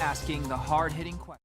asking the hard-hitting questions.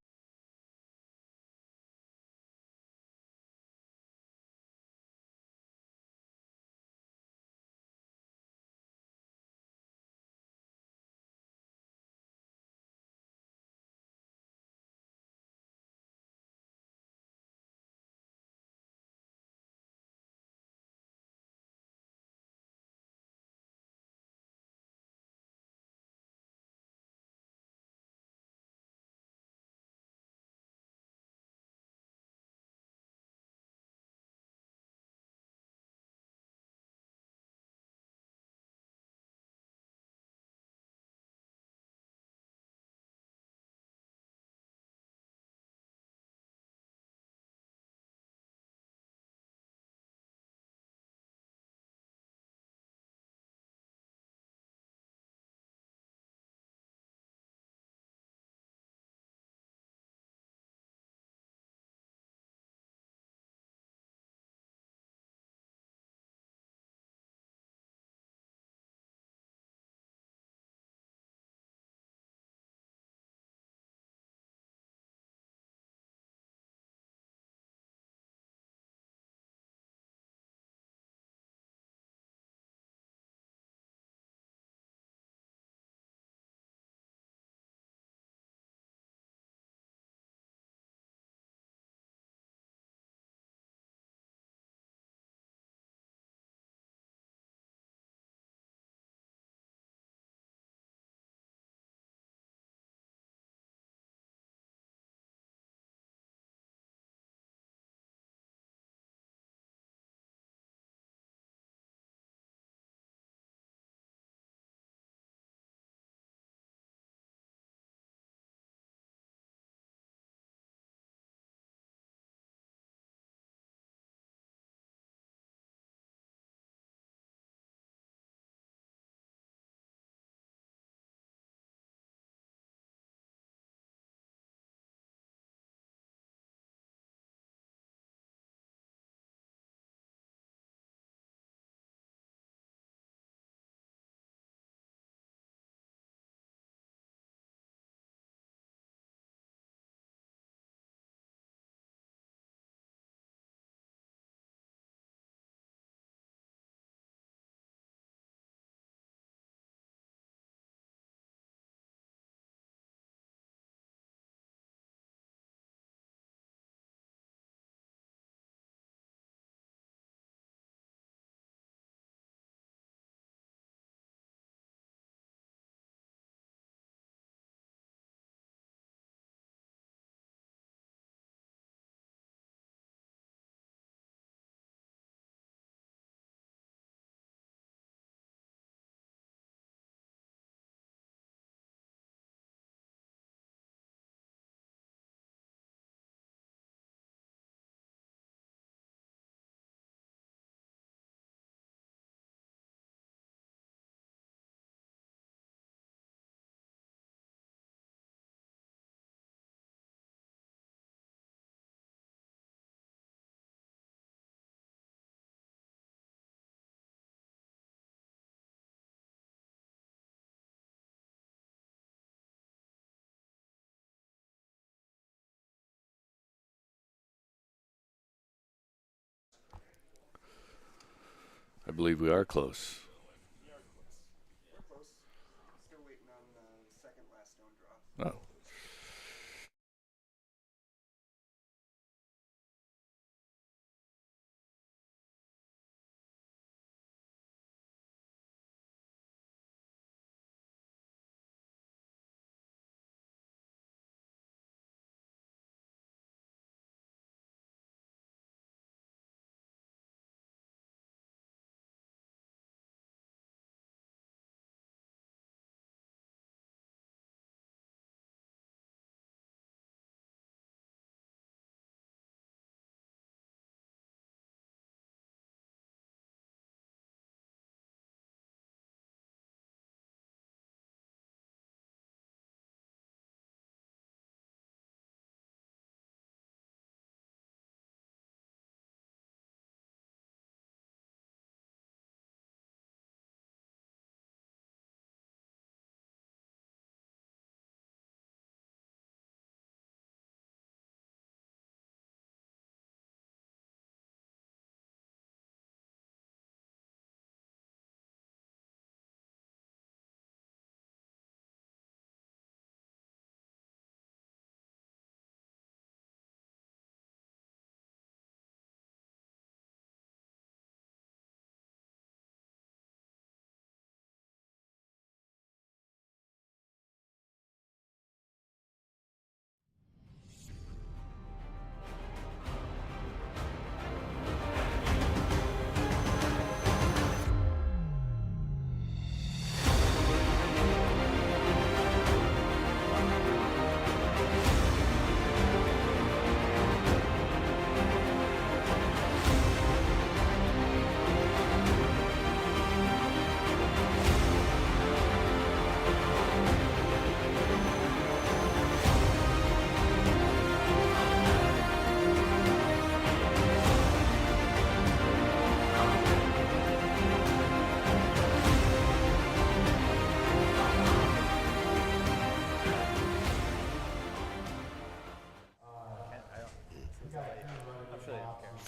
I believe we are close. We're close. Still waiting on the second last stone draw. Oh.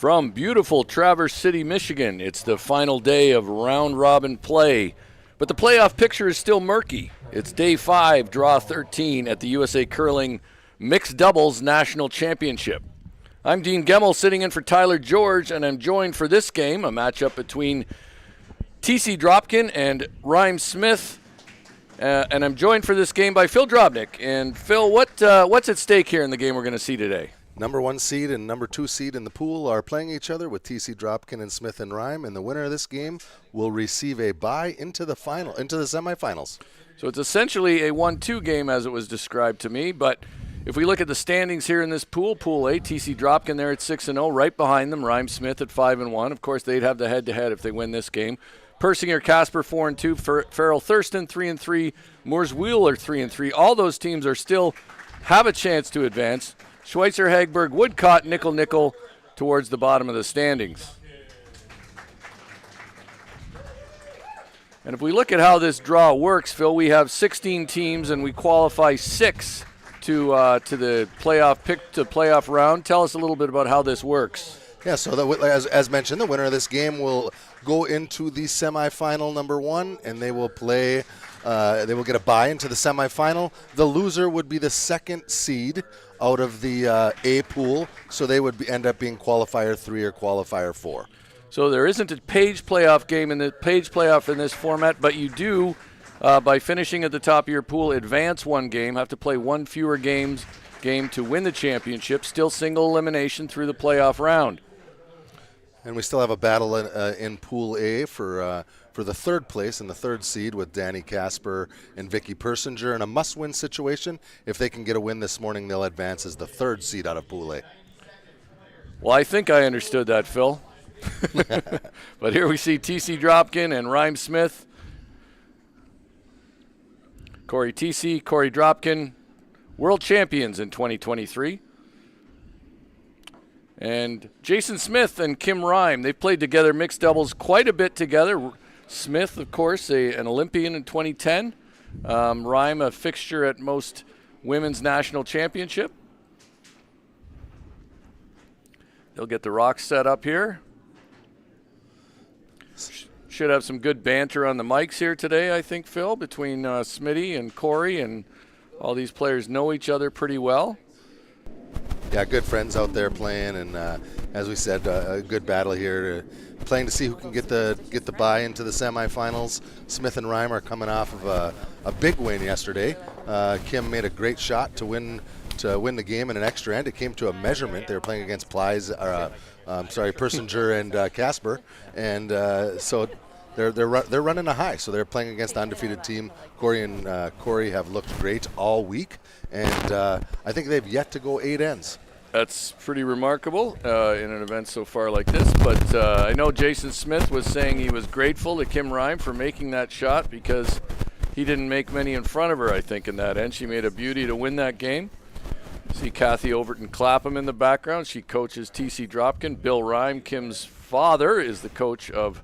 From beautiful Traverse City, Michigan, it's the final day of round-robin play. But the playoff picture is still murky. It's day 5, draw 13 at the USA Curling Mixed Doubles National Championship. I'm Dean Gemmel sitting in for Tyler George, and I'm joined for this game, a matchup between Thiesse Dropkin and Rhyme Smith. And I'm joined for this game by Phil Drobnik. And Phil, what's at stake here in the game we're going to see today? Number 1 seed and number 2 seed in the pool are playing each other with Thiesse Dropkin and Smith and Rhyme, and the winner of this game will receive a bye into the semifinals. So it's essentially a 1-2 game as it was described to me, but if we look at the standings here in this pool, Pool A, Thiesse Dropkin there at 6-0, right behind them, Rhyme Smith at 5-1. Of course, they'd have the head-to-head if they win this game. Persinger Casper 4-2, Farrell Thurston 3-3, Moores Wheeler 3-3. All those teams are still have a chance to advance. Schweitzer, Hagberg, Woodcott, Nickel towards the bottom of the standings. And if we look at how this draw works, Phil, we have 16 teams and we qualify 6 to the playoff round. Tell us a little bit about how this works. Yeah, so as mentioned, the winner of this game will go into the semifinal number 1, and they will play. They will get a bye into the semifinal. The loser would be the 2nd seed out of the A pool, so they would end up being qualifier 3 or qualifier 4. So there isn't a page playoff game in the page playoff in this format, but you do, by finishing at the top of your pool, advance 1 game, have to play 1 fewer game to win the championship. Still single elimination through the playoff round. And we still have a battle in Pool A for the 3rd place and the 3rd seed with Danny Casper and Vicky Persinger in a must-win situation. If they can get a win this morning, they'll advance as the 3rd seed out of Pool A. Well, I think I understood that, Phil. But here we see Thiesse Dropkin and Rhyme Smith. Cory Thiesse, Cory Dropkin, world champions in 2023. And Jason Smith and Kim Rhyme, they've played together mixed doubles quite a bit together. Smith, of course, an Olympian in 2010. Rhyme, a fixture at most women's national championship. They'll get the rocks set up here. Should have some good banter on the mics here today, I think, Phil, between Smitty and Cory, and all these players know each other pretty well. Yeah, good friends out there playing, and as we said, a good battle here, playing to see who can get the bye into the semifinals. Smith and Rhyme are coming off of a big win yesterday. Kim made a great shot to win the game in an extra end. It came to a measurement. They were playing against Persinger and Casper, and so they're running a high. So they're playing against the undefeated team. Cory and Korey have looked great all week, and I think they've yet to go 8 ends. That's pretty remarkable in an event so far like this. But I know Jason Smith was saying he was grateful to Kim Rhyme for making that shot because he didn't make many in front of her, I think, in that end. She made a beauty to win that game. See Kathy Overton Clapham in the background. She coaches Thiesse Dropkin. Bill Rhyme, Kim's father, is the coach of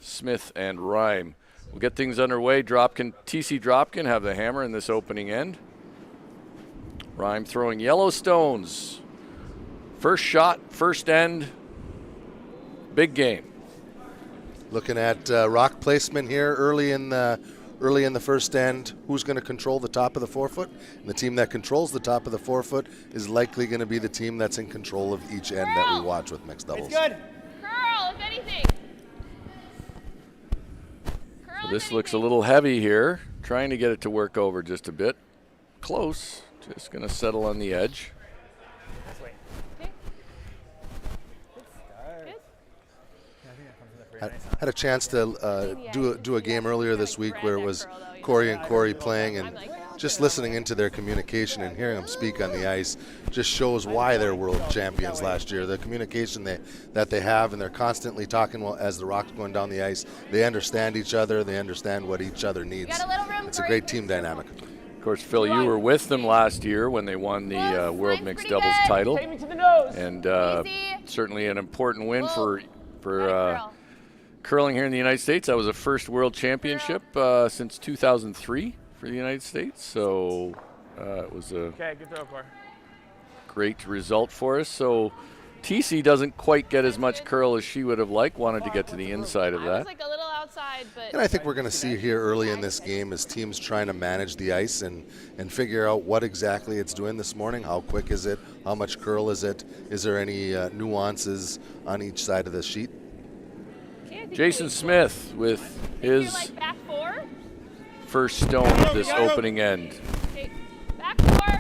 Smith and Rhyme. We'll get things underway. Thiesse Dropkin have the hammer in this opening end. Rhyme throwing yellow stones. First shot, first end, big game. Looking at rock placement here early in the first end. Who's going to control the top of the forefoot? And the team that controls the top of the forefoot is likely going to be the team that's in control of each end that we watch with mixed doubles. It's good. Curl, if anything. So this looks a little heavy here. Trying to get it to work over just a bit. Close. Just going to settle on the edge. Let's wait. Okay. Good start. Good. I think that comes in the pretty nice, Had a chance to do a game earlier this week where it was Cory and Cory playing, and just listening into their communication and hearing them speak on the ice just shows why they're world champions last year. The communication that they have, and they're constantly talking as the rock's going down the ice. They understand each other. They understand what each other needs. It's a great team dynamic. Of course, Phil, you were with them last year when they won the World Mixed Doubles title. Take me to the nose. And certainly an important win for curling here in the United States. That was the first World Championship since 2003 for the United States. So it was a Okay, good throw, Korey. great result for us. So Thiesse doesn't quite get as much curl as she would have liked. Wanted to get to the inside of I was that. like a little outside, but And I think we're going to see here early in this game is teams trying to manage the ice and figure out what exactly it's doing this morning. How quick is it? How much curl is it? Is there any nuances on each side of the sheet? okay, I think Jason Smith with you're his like back 4. first stone of this opening end. Okay, back 4.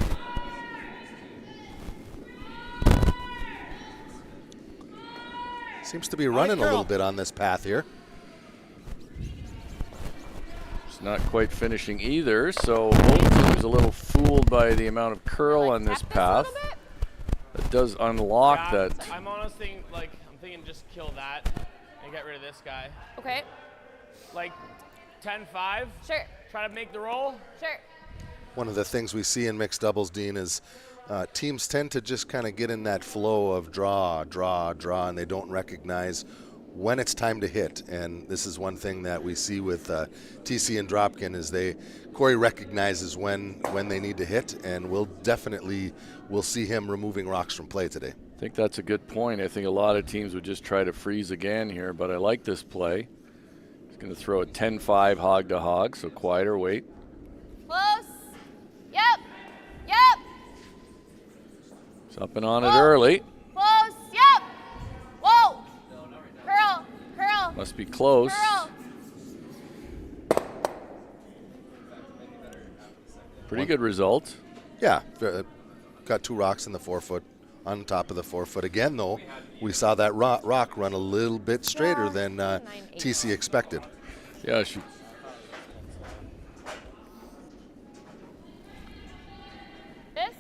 Seems to be running a little bit on this path here. It's not quite finishing either, so both teams a little fooled by the amount of curl on this path. That does unlock that. I'm honestly I'm thinking just kill that and get rid of this guy. Okay, Like 10-5. sure, Try to make the roll. sure. One of the things we see in mixed doubles, Dean, is teams tend to just kind of get in that flow of draw, and they don't recognize when it's time to hit. And this is one thing that we see with Thiesse and Dropkin is Korey recognizes when they need to hit, and we'll see him removing rocks from play today. I think that's a good point. I think a lot of teams would just try to freeze again here, but I like this play. He's going to throw a 10-5 hog to hog, so quieter weight. Close. Yep. Yep. He's up and on it early. Close. Yep. Whoa. Curl. Curl. Must be close. Curl. Pretty good result. Yeah, got 2 rocks in the 4-foot on top of the 4-foot. Again, though, we saw that rock run a little bit straighter than Thiesse expected. Yeah, she. This.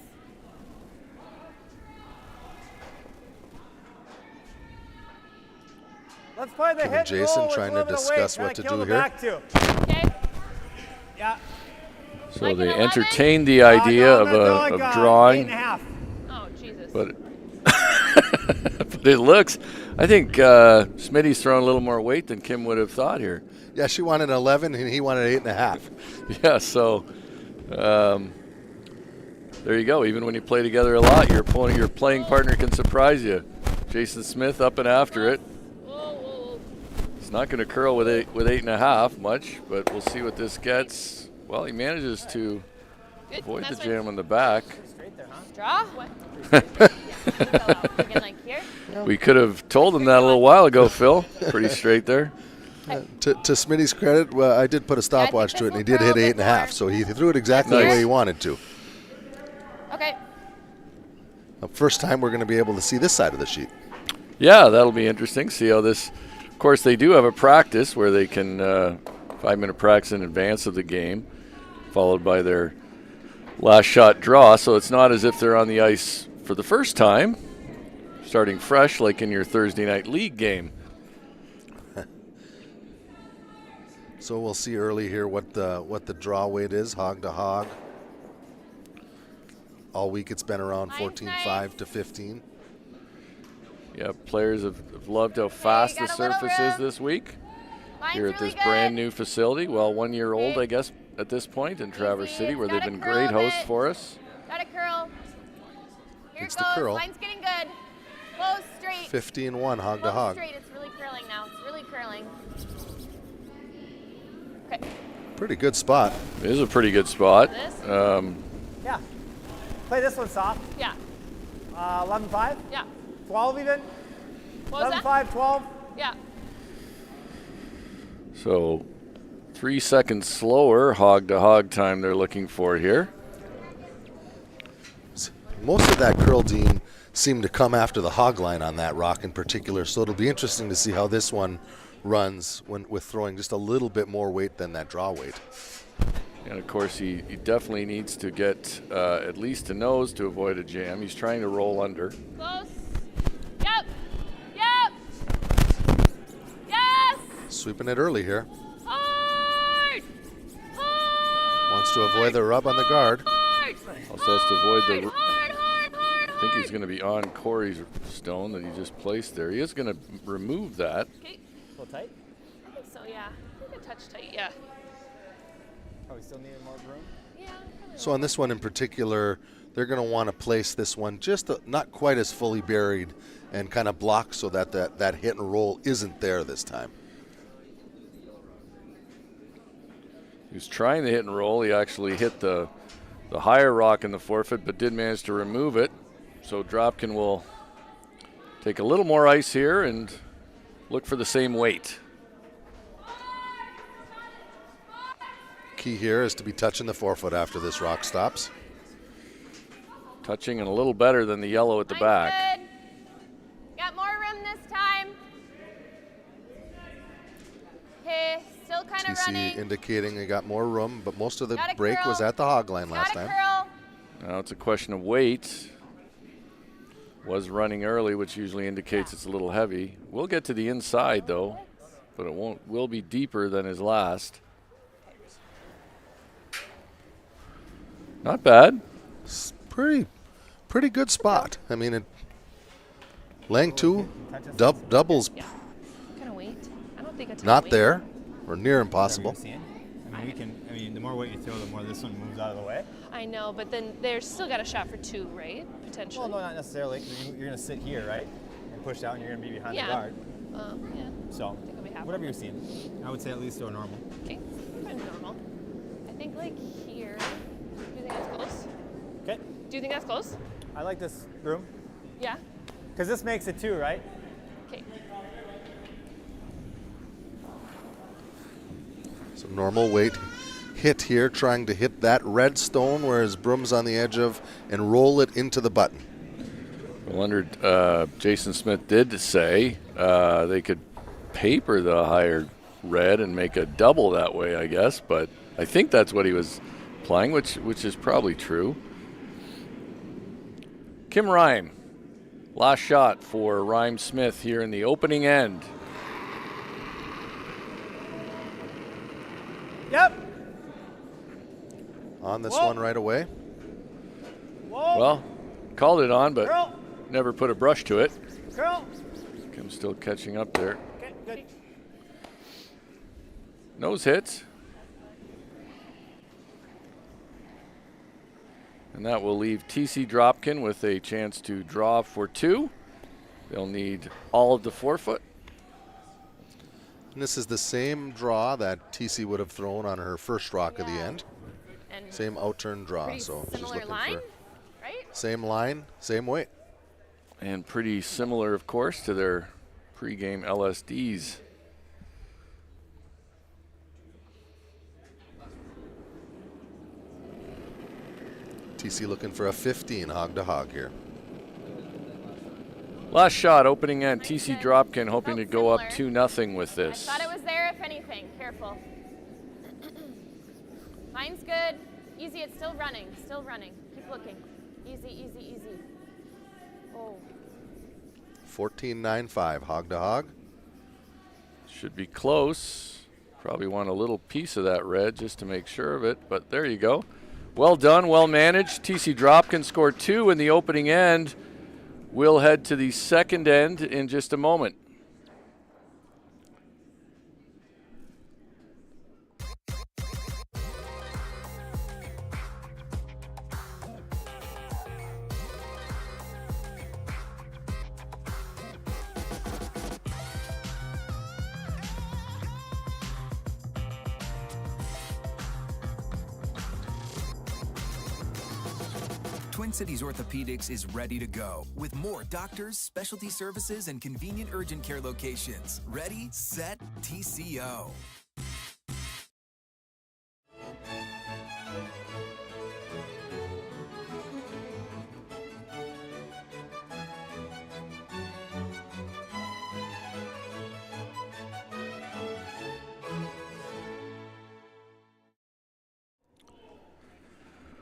Let's play the Kevin hit Jason roll with trying a to little bit of discuss weight. what to Try kill do the here. back two. Okay. Yeah. So Like they an 11? entertained the idea of drawing, 8.5. Oh Jesus. but but it looks. I think Smitty's throwing a little more weight than Kim would have thought here. Yeah, she wanted 11 and he wanted 8.5. Yeah, so there you go. Even when you play together a lot, your playing partner can surprise you. Jason Smith up and after it. Whoa, whoa, It's not going to curl with 8.5 much, but we'll see what this gets. Well, he manages to Good. avoid the That's jam on the back. Straight there, huh? Draw. What? Again, like here. We could have told him that a little while ago, Phil. Pretty straight there. To Smitty's credit, well, I did put a stopwatch to it, and he did hit 8.5, so he threw it exactly the Nice. way he wanted to. Okay. The first time we're going to be able to see this side of the sheet. Yeah, that'll be interesting. See how this. Of course, they do have a practice where they can 5-minute practice in advance of the game, followed by their last shot draw. So it's not as if they're on the ice for the first time, starting fresh like in your Thursday night league game. So we'll see early here what the draw weight is, hog to hog. All week it's been around Nice, 14.5 to 15. Yeah, players have loved how fast the got a little surface is room. this week Line's here at really this good. brand new facility. Well, 1 year old, Okay. I guess, at this point in Traverse Easy. City, where It's they've gotta been curl great a hosts bit. for us. Got a curl. Here It's it the goes. curl. Line's getting good. Close, straight. 15-1 hog to Close, hog. straight. It's really curling now. It's really curling. Okay. Pretty good spot. It is a pretty good spot. This? Yeah. Play this one soft. Yeah. 11.5. Yeah. 12 even. What was that? 11.5, 12. Yeah. So 3 seconds slower hog to hog time they're looking for here. Most of that curl, Dean, seemed to come after the hog line on that rock in particular, so it'll be interesting to see how this one runs with throwing just a little bit more weight than that draw weight. And of course, he definitely needs to get at least a nose to avoid a jam. He's trying to roll under. Close. Yep. Yep. Yes. Sweeping it early here. Hard. Hard. Wants to avoid the rub on the guard. Hard. Also has to avoid the. Hard. Hard. Hard. I think he's going to be on Corey's stone that he just placed there. He is going to remove that. Okay. A little tight. I think so. Yeah. I think a touch tight. Yeah. Probably still needed more room. So on this one in particular, they're going to want to place this one just not quite as fully buried and kind of block so that that hit and roll isn't there this time. He was trying to hit and roll. He actually hit the higher rock in the forfeit, but did manage to remove it. So Dropkin will take a little more ice here and look for the same weight. Key here is to be touching the forefoot after this rock stops. Touching and a little better than the yellow at the back. Good. Got more room this time. Okay, still kind of TC running. indicating they got more room, but most of the Gotta break curl. was at the hog line last Gotta time. curl. Now it's a question of weight. Was running early, which usually indicates it's a little heavy. We'll get to the inside though, but it will be deeper than his last. Not bad. It's pretty good spot. I mean, Lang 2 doubles Yeah. Kind of weight. I don't think it's not there or near impossible. I mean, the more weight you throw, the more this one moves out of the way. I know, but then there's still got a shot for 2, right? Potentially. Well, no, not necessarily. 'Cause you're going to sit here, right? And push out, and you're going to be behind Yeah. the guard. Yeah. So, think it'll be half. whatever you're seeing, I would say at least throw normal. Okay. Kind of normal. I think like here. Do you think that's close? Okay. Do you think that's close? I like this room Yeah. because this makes it 2, right? Okay. Some normal weight hit here, trying to hit that red stone where his broom's on the edge of and roll it into the button. I wondered, Jason Smith did say they could paper the higher red and make a double that way, I guess, but I think that's what he was playing, which is probably true. Kim Rhyme, last shot for Rhyme Smith here in the opening end. Yep. On this Whoa. one right away. Whoa. Well, called it on, but Curl. never put a brush to it. Curl. Kim's still catching up there. Okay, good. Nose hits. And that will leave TC Dropkin with a chance to draw for 2. They'll need all of the forefoot. And this is the same draw that TC would have thrown on her first rock of the Yeah. end. And Same outturn draw. pretty So she's similar looking line, for right? same line, same weight. And pretty similar, of course, to their pregame LSDs. TC looking for a 15 hog to hog here. Last shot, opening end. TC Dropkin hoping to Felt go up similar. 2-0 with I this. thought it was there if anything. Careful. Line's good. Easy, it's still running. Still running. Keep looking. Easy, easy, easy. Oh. 14.95 hog to hog. Should be close. Probably want a little piece of that red just to make sure of it, but there you go. Well done, well managed. TC Dropkin scored 2 in the opening end. We'll head to the second end in just a moment. Twin Cities Orthopedics is ready to go with more doctors, specialty services, and convenient urgent care locations. Ready, set, TCO.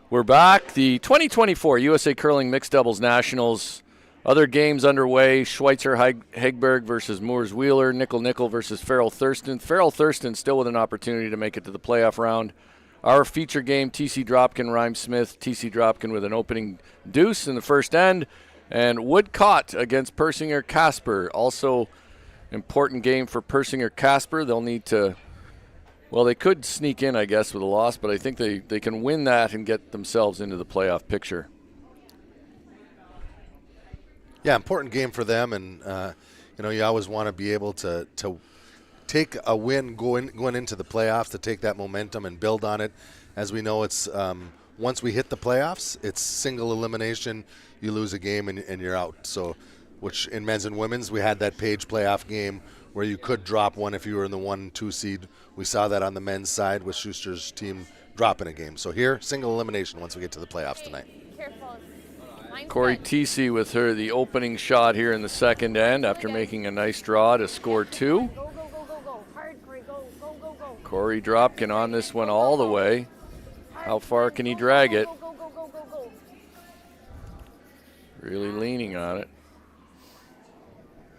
We're back. The 2024 USA Curling Mixed Doubles Nationals. Other games underway. Schweitzer Hegberg versus Moores Wheeler. Nickel versus Farrell Thurston. Farrell Thurston still with an opportunity to make it to the playoff round. Our feature game, TC Dropkin, Rhyme Smith. TC Dropkin with an opening deuce in the first end. And Woodcott against Persinger Casper. Also important game for Persinger Casper. They'll need to Well, they could sneak in, I guess, with a loss, but I think they can win that and get themselves into the playoff picture. Yeah, important game for them, and you always want to be able to take a win going into the playoffs, to take that momentum and build on it. As we know, it's once we hit the playoffs, it's single elimination. You lose a game and you're out. So, which in men's and women's, we had that Page playoff game where you could drop one if you were in the 1-2 seed. We saw that on the men's side with Schuster's team dropping a game. So here, single elimination once we get to the playoffs tonight. Careful. Mine's Corey good. Thiesse with the opening shot here in the second end after making a nice draw to score 2. Go, go, go, go, go. Hard, Corey. Go, go, go, go. Corey Dropkin on this one all the way. How far can he drag it? Go, go, go, go, go, go. Really leaning on it.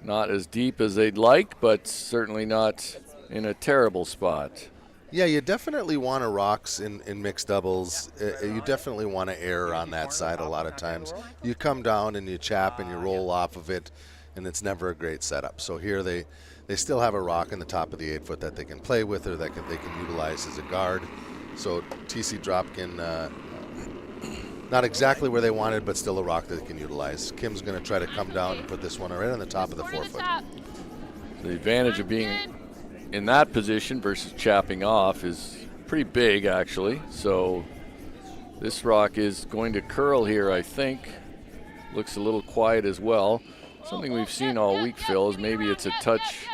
Not as deep as they'd like, but certainly not in a terrible spot. Yeah, you definitely want to rocks in mixed doubles. You definitely want to err on that side a lot of times. You come down and you chap and you roll off of it, and it's never a great setup. So here they still have a rock in the top of the 8-foot that they can play with or that they can utilize as a guard. So Thiesse Dropkin, not exactly where they wanted, but still a rock that they can utilize. Kim's going to try to come down and put this one right on the top of the 4-foot. The advantage of being in that position versus chapping off is pretty big, actually. So this rock is going to curl here, I think. Looks a little quiet as well. Something we've seen all week, Phil, is maybe it's a touch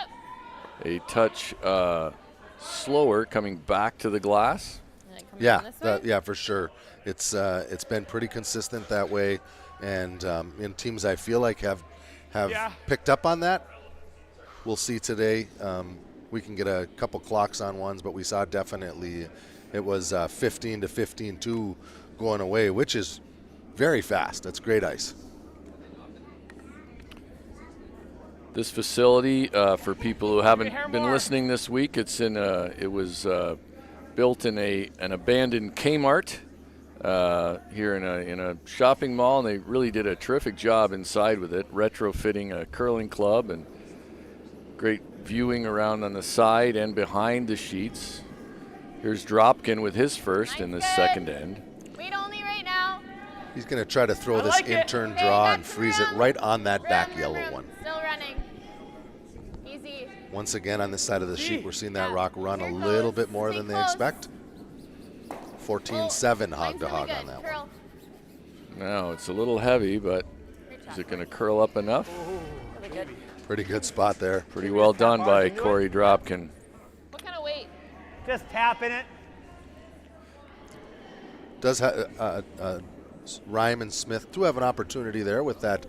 slower coming back to the glass. Yeah, yeah, for sure. It's been pretty consistent that way, and in teams I feel like have picked up on that. We'll see today. We can get a couple clocks on ones, but we saw definitely it was 15 to 15-2 going away, which is very fast. That's great ice. This facility, for people who haven't been listening this week, it was built in an abandoned Kmart here in a shopping mall, and they really did a terrific job inside with it, retrofitting a curling club and great viewing around on the side and behind the sheets. Here's Dropkin with his first in the second end. Wait only right now. He's going to try to throw this in-turn draw and freeze it right on that back yellow one. Still running. Easy. Once again, on this side of the sheet, we're seeing that rock run a little bit more than they expect. 14-7 hog to hog on that one. Now it's a little heavy, but is it going to curl up enough? Pretty good spot there. Pretty well done by Corey Dropkin. What kind of weight? Just tapping it. Does Rhyme and Smith do have an opportunity there with that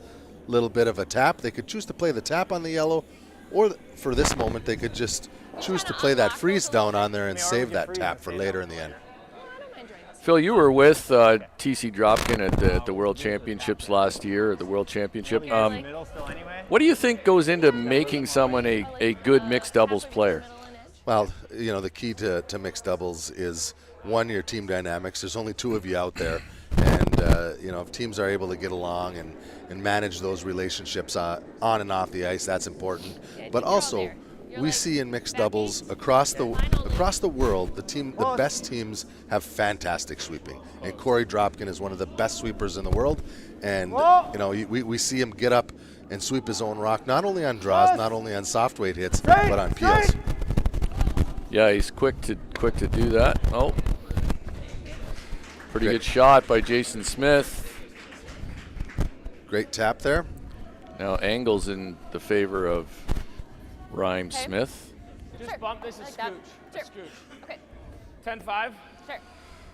little bit of a tap. They could choose to play the tap on the yellow, or for this moment they could just choose to play that freeze down on there and save that tap for later in the end. Phil, you were with Thiesse Dropkin at the World Championships last year, at the World Championship. What do you think goes into making someone a good mixed doubles player? Well, the key to mixed doubles is, one, your team dynamics. There's only two of you out there. And, if teams are able to get along and manage those relationships on and off the ice, that's important. But also, we see in mixed doubles across the world, the best teams have fantastic sweeping. And Corey Dropkin is one of the best sweepers in the world. And, we see him get up and sweep his own rock, not only on draws, not only on soft weight hits, but on peels. Yeah, he's quick to do that. Oh, pretty good shot by Jason Smith. Great tap there. Now angles in the favor of Rhyme Smith. Just bump this a scooch. Sure. A scooch. Okay. 10-5. Sure.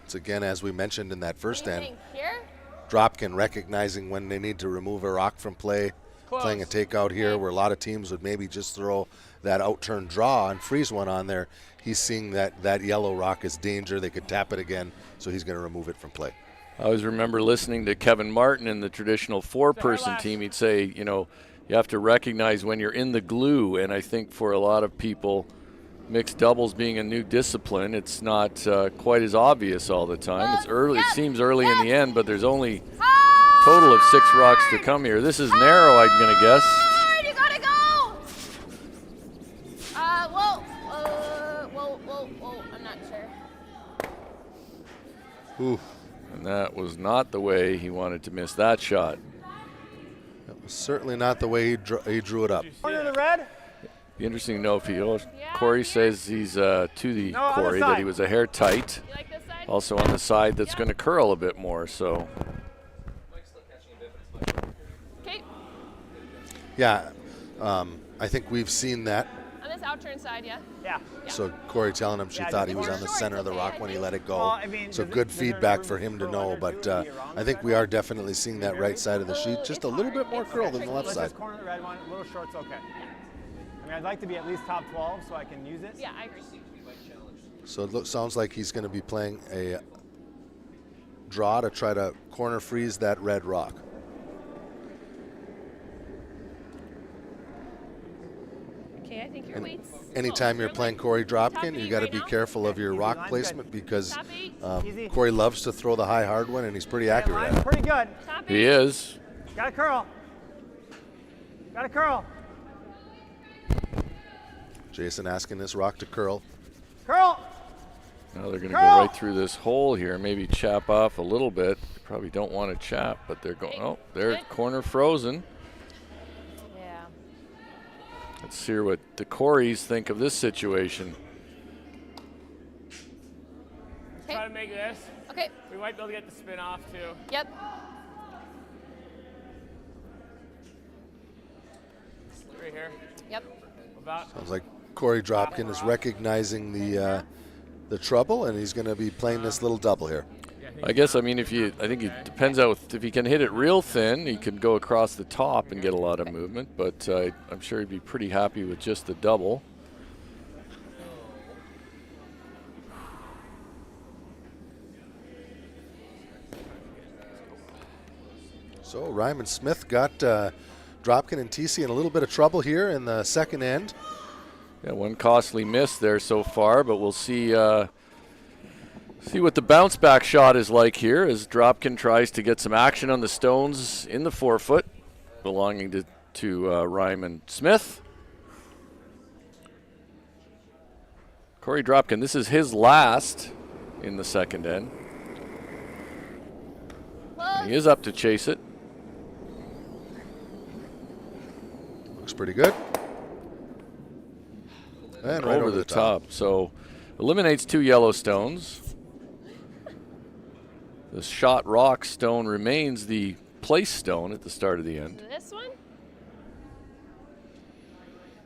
It's again, as we mentioned in that first What do you end, think? Here? Dropkin recognizing when they need to remove a rock from play, playing a takeout here where a lot of teams would maybe just throw that out-turn draw and freeze one on there. He's seeing that yellow rock is danger. They could tap it again, so he's going to remove it from play. I always remember listening to Kevin Martin in the traditional four-person team. He'd say, you have to recognize when you're in the glue, and I think for a lot of people, mixed doubles being a new discipline, it's not quite as obvious all the time. It's early. It seems early in the end, but there's only a total of 6 rocks to come here. This is narrow, I'm going to guess. You gotta go! Whoa. not sure. Ooh, And that was not the way he wanted to miss that shot. that was certainly not the way he drew it up. Corner the red. Be interesting to know if he. Yeah, Corey here. says he's to the No, other Corey that side. he was a hair tight. You like this side? Also on the side that's Yeah. going to curl a bit more. So Okay, Yeah, I think we've seen that. on this out turn side, yeah. Yeah. So Corey telling him she Yeah, thought he just was on the short, center of the okay, rock I when he think. let it go. Well, I mean, So does good there feedback room for him to curl know, under but two to be around I the think red we one? are definitely seeing that right side of the sheet just a little bit more curl than the left Let's side. just corner the red one. A little short's okay. I mean, I'd like to be at least top 12 so I can use it. Yeah, I agree. So it sounds like he's going to be playing a draw to try to corner freeze that red rock. Okay, I think your weight's. Anytime you're playing Corey Dropkin, you eight got to right be now? careful of your Easy, rock line's placement good. because Top eight. Easy. Corey loves to throw the high hard one, and he's pretty accurate Line's at it. pretty good. Top he eight. is. Got a curl. Got a curl. Jason asking this rock to curl. Curl. Now they're going to go Curl! right through this hole here, maybe chap off a little bit. They probably don't want to chap, but they're going. Oh, they're Good. corner frozen. Yeah. Let's hear what the Coreys think of this situation. Try to make this. Okay. We might be able to get the spin off too. Yep. Right here. Yep. About. Sounds like Corey Dropkin is recognizing the trouble, and he's going to be playing this little double here. I guess, I mean, I think it depends out if he can hit it real thin, he could go across the top and get a lot of movement, but I'm sure he'd be pretty happy with just the double. So Ryman Smith got Dropkin and Thiesse in a little bit of trouble here in the second end. Yeah, one costly miss there so far, but we'll see see what the bounce back shot is like here as Dropkin tries to get some action on the stones in the 4-foot belonging to Ryman Smith. Corey Dropkin, this is his last in the second end. He is up to chase it. Looks pretty good. And right over the top. So eliminates 2 yellow stones. The shot rock stone remains the place stone at the start of the end. This one?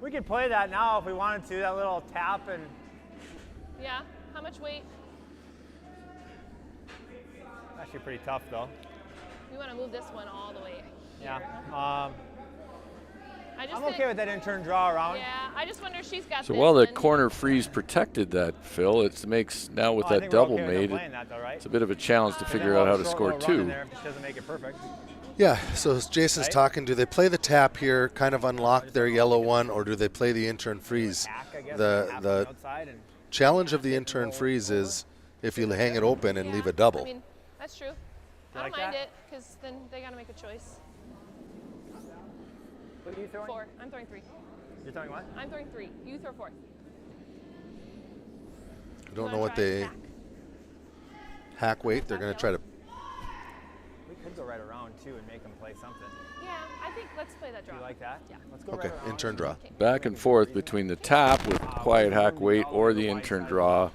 We could play that now if we wanted to, that little tap and Yeah. How much weight? actually pretty tough though. We want to move this one all the way. Yeah. I just I'm think, okay with that in-turn draw around. Yeah, I just wonder if she's got So this while the one. corner freeze protected that, Phil, it makes now with Oh, I that think we're double okay with them made, playing that though, right? it's a bit of a challenge to And figure then out how we'll to short score little run in 2. there if it doesn't make it perfect. Yeah, so as Jason's Right? talking, do they play the tap here, kind of unlock their yellow one, or do they play the in-turn freeze? Hack, I guess, The half on the outside and challenge of the in-turn freeze is if you hang it open and Yeah, leave a double. I mean, that's true. I like don't mind that? it because then they got to make a choice. what are you throwing? 4. I'm throwing 3. You're throwing what? I'm throwing 3. You throw 4. I don't know what they hack weight. They're going to try to. We could go right around too and make them play something. Yeah, I think let's play that Do draw. you like that? Yeah. Let's go Okay, right around. in-turn draw. Back and forth between the tap with quiet hack weight or the in-turn draw.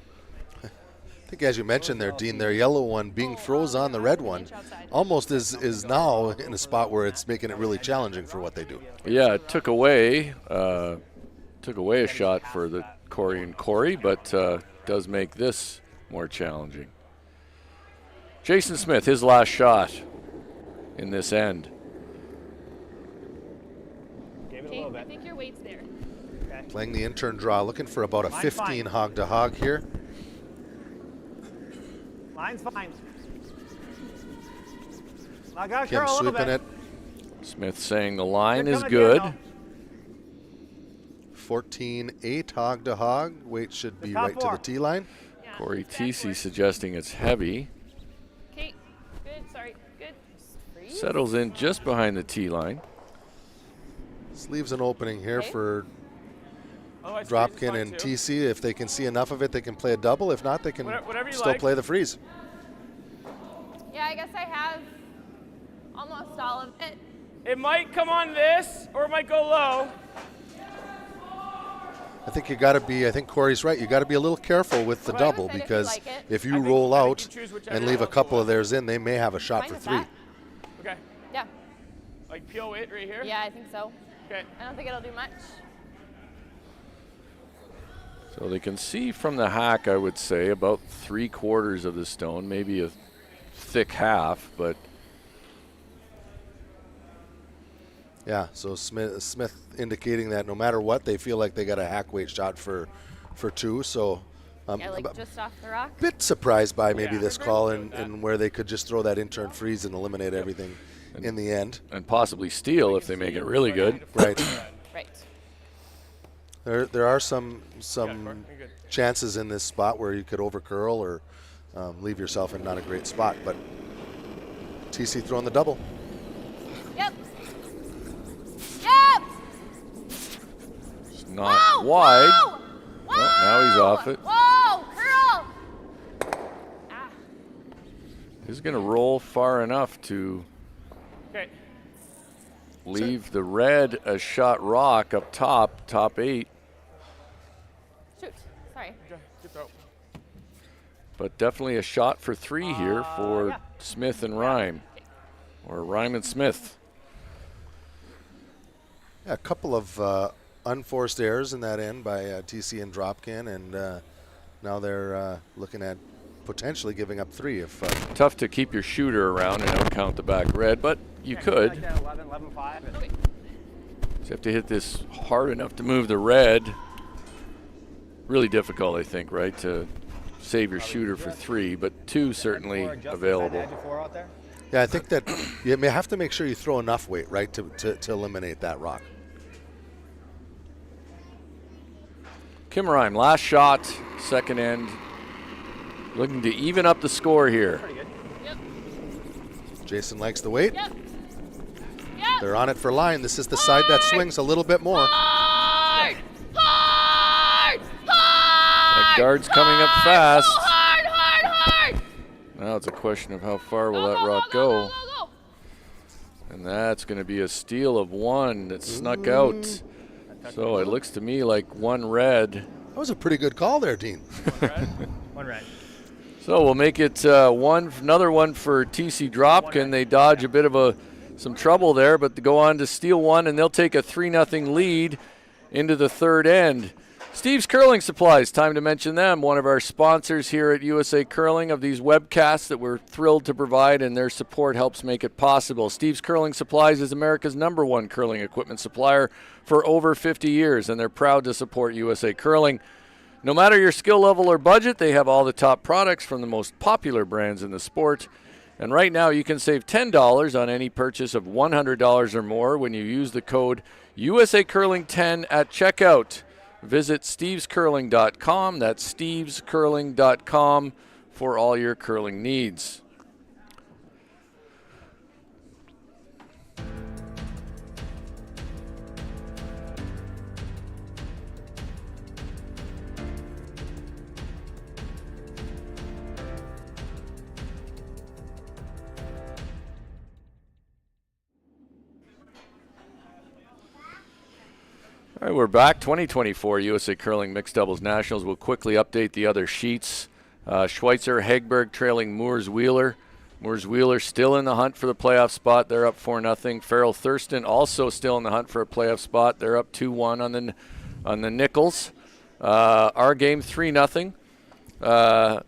I think as you mentioned there, Dean, their yellow one being froze on the red one almost is now in a spot where it's making it really challenging for what they do. Yeah, it took away a shot for the Corey and Corey, but does make this more challenging. Jason Smith, his last shot in this end. Gave it a Okay, little I bit. think your weight's there. Okay. Playing the in-turn draw, looking for about a Line's 15 fine. hog to hog here. Line's fine. I got to Kim curl a little sweeping bit. it. Smith saying the line They're is coming good. down 14-8 hog to hog. Weight should be top right to four. the tee line. Yeah. Corey back Thiesse four. suggesting it's heavy. Okay, good. Sorry, good. Freeze. Settles in just behind the tee line. This leaves an opening here Okay. for Otherwise, freeze is Dropkin fine and too. Thiesse, if they can see enough of it, they can play a double. If not, they can Whatever you still like. play the freeze. Yeah, I guess I have almost all of it. It might come on this, or it might go low. I think you got to be. I think Corey's right. You got to be a little careful with the Corey double said if you because like it. if I you think- roll I think out you choose whichever and leave a you couple want. of theirs in, they may have a shot Fine for with 3. that. Okay. Yeah. Like peel it right here. Yeah, I think so. Okay. I don't think it'll do much. So they can see from the hack, I would say, about 3/4 of the stone, maybe a thick half, but Yeah. So Smith indicating that no matter what, they feel like they got a hack weight shot for 2. So Yeah, like just off the rock. bit surprised by maybe Yeah. this call and where they could just throw that in-turn freeze and eliminate everything in the end. and possibly steal if they make it really good. Right. Right. There are some You're good. chances in this spot where you could overcurl or leave yourself in not a great spot, but TC throwing the double. Yep. Yep. It's not Whoa, wide. Whoa. Whoa. Well, now he's off it. Whoa, curl. Ah. He's going to roll far enough to Okay. leave the red a shot rock up top, top 8. Shoot. Sorry. Good throw. But definitely a shot for 3 here for yeah. Smith and Rhyme, or Rhyme and Smith. Yeah, a couple of unforced errors in that end by TC and Dropkin, and now they're looking at potentially giving up 3 if Tough to keep your shooter around and out count the back red, but you could. Like that 11, 11-5. Okay. Just have to hit this hard enough to move the red. Really difficult, I think, right, to save your shooter for 3, but 2 certainly available. yeah, I think that you may have to make sure you throw enough weight, right, to eliminate that rock. Kim Rhyme, last shot, second end. Looking to even up the score here. Yep. Jason likes the weight. Yep. Yep. They're on it for line. This is the side that swings a little bit more. Hard. Hard. Hard. That guard's coming up fast. Go hard. Hard. Hard. Now it's a question of how far will Go, that go, rock go, go. go, go, go. And that's going to be a steal of 1 that snuck out. So it looks to me like 1 red. That was a pretty good call there, Dean. One red. So we'll make it another one for TC Dropkin. They dodge a bit of some trouble there, but they go on to steal 1, and they'll take a 3-0 lead into the third end. Steve's Curling Supplies, time to mention them. One of our sponsors here at USA Curling of these webcasts that we're thrilled to provide, and their support helps make it possible. Steve's Curling Supplies is America's #1 curling equipment supplier for over 50 years, and they're proud to support USA Curling. No matter your skill level or budget, they have all the top products from the most popular brands in the sport. And right now you can save $10 on any purchase of $100 or more when you use the code USACurling10 at checkout. Visit stevescurling.com. That's stevescurling.com for all your curling needs. All right, we're back. 2024 USA Curling Mixed Doubles Nationals. We'll quickly update the other sheets. Schweitzer, Hegberg trailing Moores-Wheeler. Moores-Wheeler still in the hunt for the playoff spot. They're up 4-0. Farrell Thurston also still in the hunt for a playoff spot. They're up 2-1 on the Nichols. Our game 3-0. TC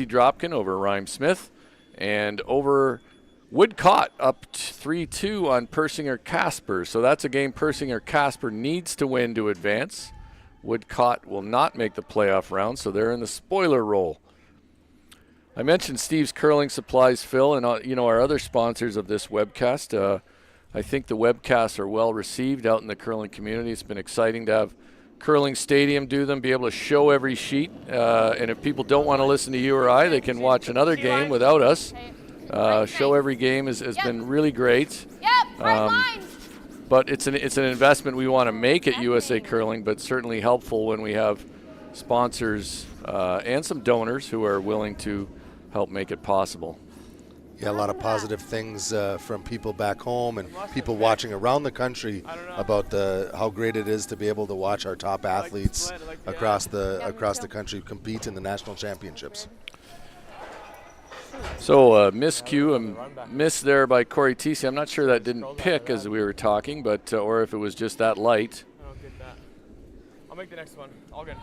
Dropkin over Rhyme Smith. And over Woodcott up 3-2 on Persinger-Casper. So that's a game Persinger-Casper needs to win to advance. Woodcott will not make the playoff round, so they're in the spoiler role. I mentioned Steve's Curling Supplies, Phil, and our other sponsors of this webcast. I think the webcasts are well received out in the curling community. It's been exciting to have Curling Stadium do them, be able to show every sheet. And if people don't want to listen to you or I, they can watch another game without us. Okay. Show every game has been really great. Yep. Right line. But it's an investment we want to make at USA Curling, but certainly helpful when we have sponsors and some donors who are willing to help make it possible. Yeah, a lot of positive things from people back home and people watching around the country about how great it is to be able to watch our top athletes across the country compete in the national championships. So miscue, a miss there by Cory Thiesse. I'm not sure that didn't pick as we were talking, but or if it was just that light. I don't get that. I'll make the next one. All good.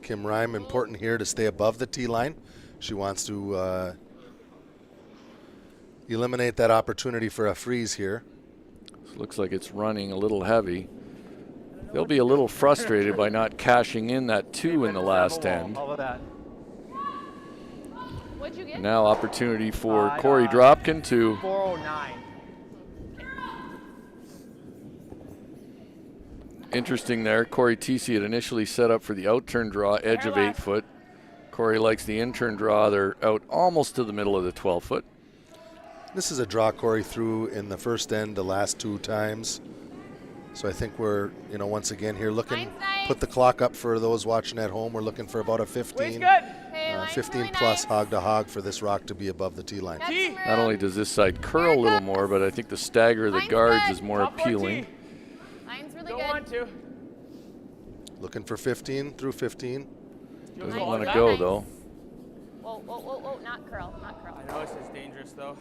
Kim Rime, important here to stay above the tee line. She wants to eliminate that opportunity for a freeze here. This looks like it's running a little heavy. They'll be a little frustrated by not cashing in that 2 in the last end. How about that? What'd you get? Now opportunity for Corey Dropkin to 409. interesting there. Cory Thiesse had initially set up for the out-turn draw, edge of 8 foot. Corey likes the in-turn draw. They're out almost to the middle of the 12 foot. This is a draw Corey threw in the first end the last 2 times. So I think we're, once again here looking, put the clock up for those watching at home. We're looking for about a 15, 15 plus hog to hog for this rock to be above the tee line. Not only does this side curl a little more, but I think the stagger of the guards is more appealing. Line's really good. Looking for 15 through 15. Doesn't want to go though. Whoa, not curl, not curl. I know this is dangerous though.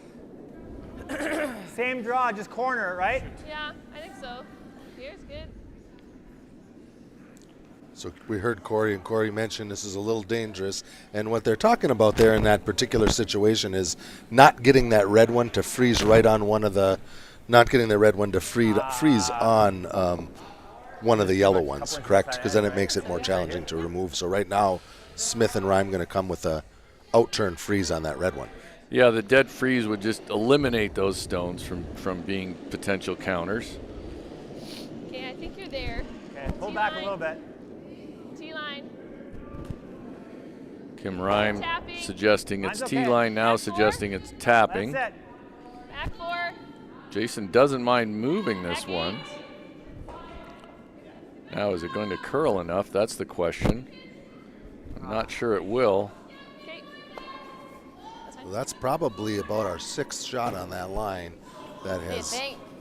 Same draw, just corner it, right? Yeah, I think so. Here's good. So we heard Corey, and Corey mentioned this is a little dangerous. And what they're talking about there in that particular situation is not getting that red one to freeze right on one of the, not getting the red one to freeze on one of the yellow ones, correct? Because then it makes it more challenging to remove. So right now, Smith and Rime going to come with a out-turn freeze on that red one. Yeah, the dead freeze would just eliminate those stones from being potential counters. Okay, I think you're there. Okay, pull back a little bit. T-line. Kim Rime Tapping. suggesting it's Mine's okay. T-line now, Back suggesting it's tapping. That's it. Back 4. Jason doesn't mind moving this Back one. 8. Now, is it going to curl enough? That's the question. I'm not sure it will. Okay. Well, that's probably about our 6th shot on that line that has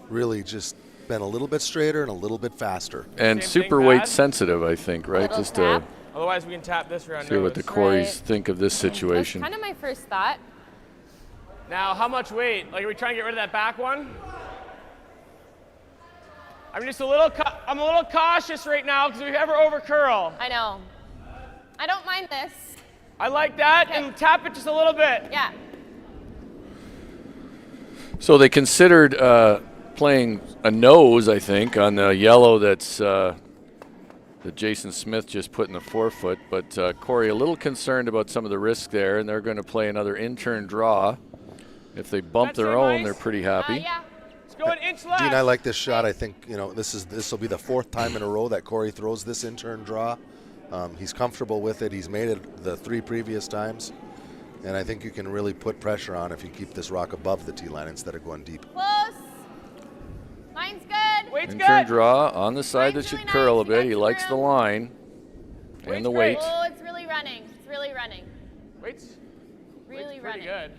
really just been a little bit straighter and a little bit faster. And Same super thing, weight Brad? sensitive, I think, right? Little Just to tap. Otherwise, we can tap this round. see what the Coreys think of this situation. That's kind of my first thought. Now, how much weight? Like, are we trying to get rid of that back one? I'm just I'm a little cautious right now because we ever over curl. I know. I don't mind this. I like that, Okay. and tap it just a little bit. Yeah. So they considered playing a nose, I think, on the yellow that's that Jason Smith just put in the 4 foot. But Corey a little concerned about some of the risk there, and they're going to play another in-turn draw. If they bump That's their very own, nice. they're pretty happy. Yeah. Let's go an inch left. Dean, I like this shot. I think this will be the 4th time in a row that Corey throws this in-turn draw. He's comfortable with it. He's made it the 3 previous times, and I think you can really put pressure on if you keep this rock above the tee line instead of going deep. Close. Line's good. Weight's In-turn good. draw on the side Line's that should really curl nice. a We bit. got He some likes the room. line Weight's and the great. weight. Oh, it's really running. It's really running. Weight's Really pretty running. good.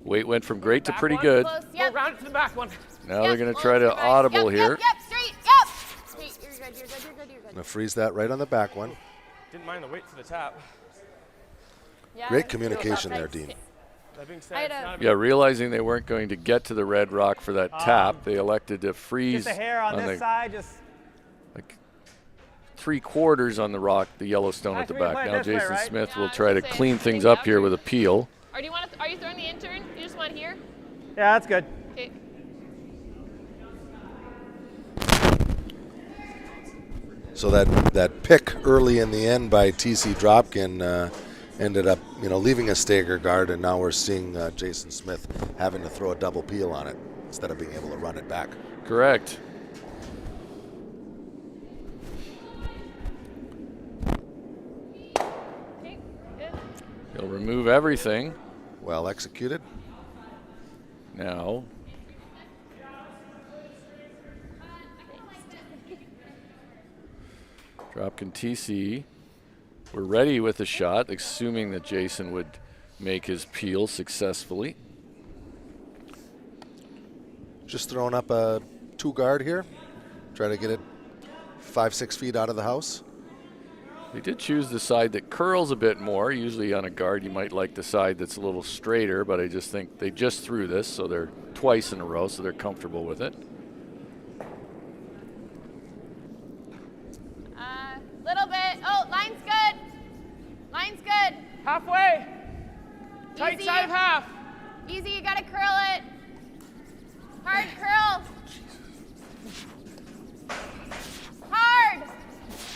Weight went from great to Back pretty one? good. Close. Go Yep. round it to the back one. Now Yep. they're going to Close, try to nice. audible Yep, here. Yep. Straight. Yep. Straight. You're good. You're good. You're good. You're good. Now freeze that right on the back one. Didn't mind the weight for the tap. Yeah. Great communication there, Nice. Dean. That being I said, had it's a- not a Yeah, realizing they weren't going to get to the red rock for that tap, they elected to freeze Just a hair on this the side, just 3/4 on the rock, the yellow stone at the Actually, we back. play it Now this way, Jason right? Smith Yeah, will I was try to gonna say, clean things maybe up here with a peel. Or do you want to? Are you throwing the intern? You just want here? yeah, that's good. Okay. So that pick early in the end by TC Dropkin ended up, leaving a stagger guard, and now we're seeing Jason Smith having to throw a double peel on it instead of being able to run it back. Correct. Okay. Good. He'll remove everything. Well executed. now. Dropkin Thiesse. We're ready with the shot, assuming that Jason would make his peel successfully. Just throwing up a 2 guard here. Try to get it 5-6 feet out of the house. They did choose the side that curls a bit more. Usually on a guard you might like the side that's a little straighter, but I just think they just threw this, so they're twice in a row, so they're comfortable with it. Little bit. Oh, line's good. Line's good. Halfway. Tight Easy. side of half. Easy, you gotta curl it. Hard curl. Hard.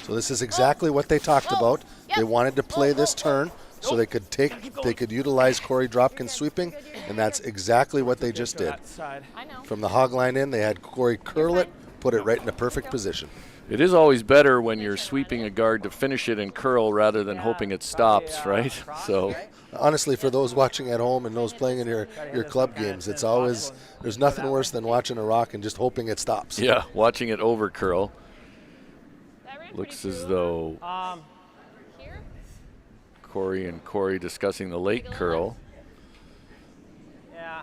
So this is exactly what they talked about. Yep. They wanted to play this turn so they could utilize Cory Dropkin sweeping, and that's exactly what they just did. That side. I know. From the hog line in, they had Cory curl it, put it right in a perfect position. It is always better when you're sweeping a guard to finish it in curl rather than hoping it stops, right? So Honestly, for those watching at home and those playing in your club games, it's always, there's nothing worse than watching a rock and just hoping it stops. yeah, watching it over curl. That ran Looks pretty as smooth. though Here. Cory and Cory discussing the late curl. Yeah.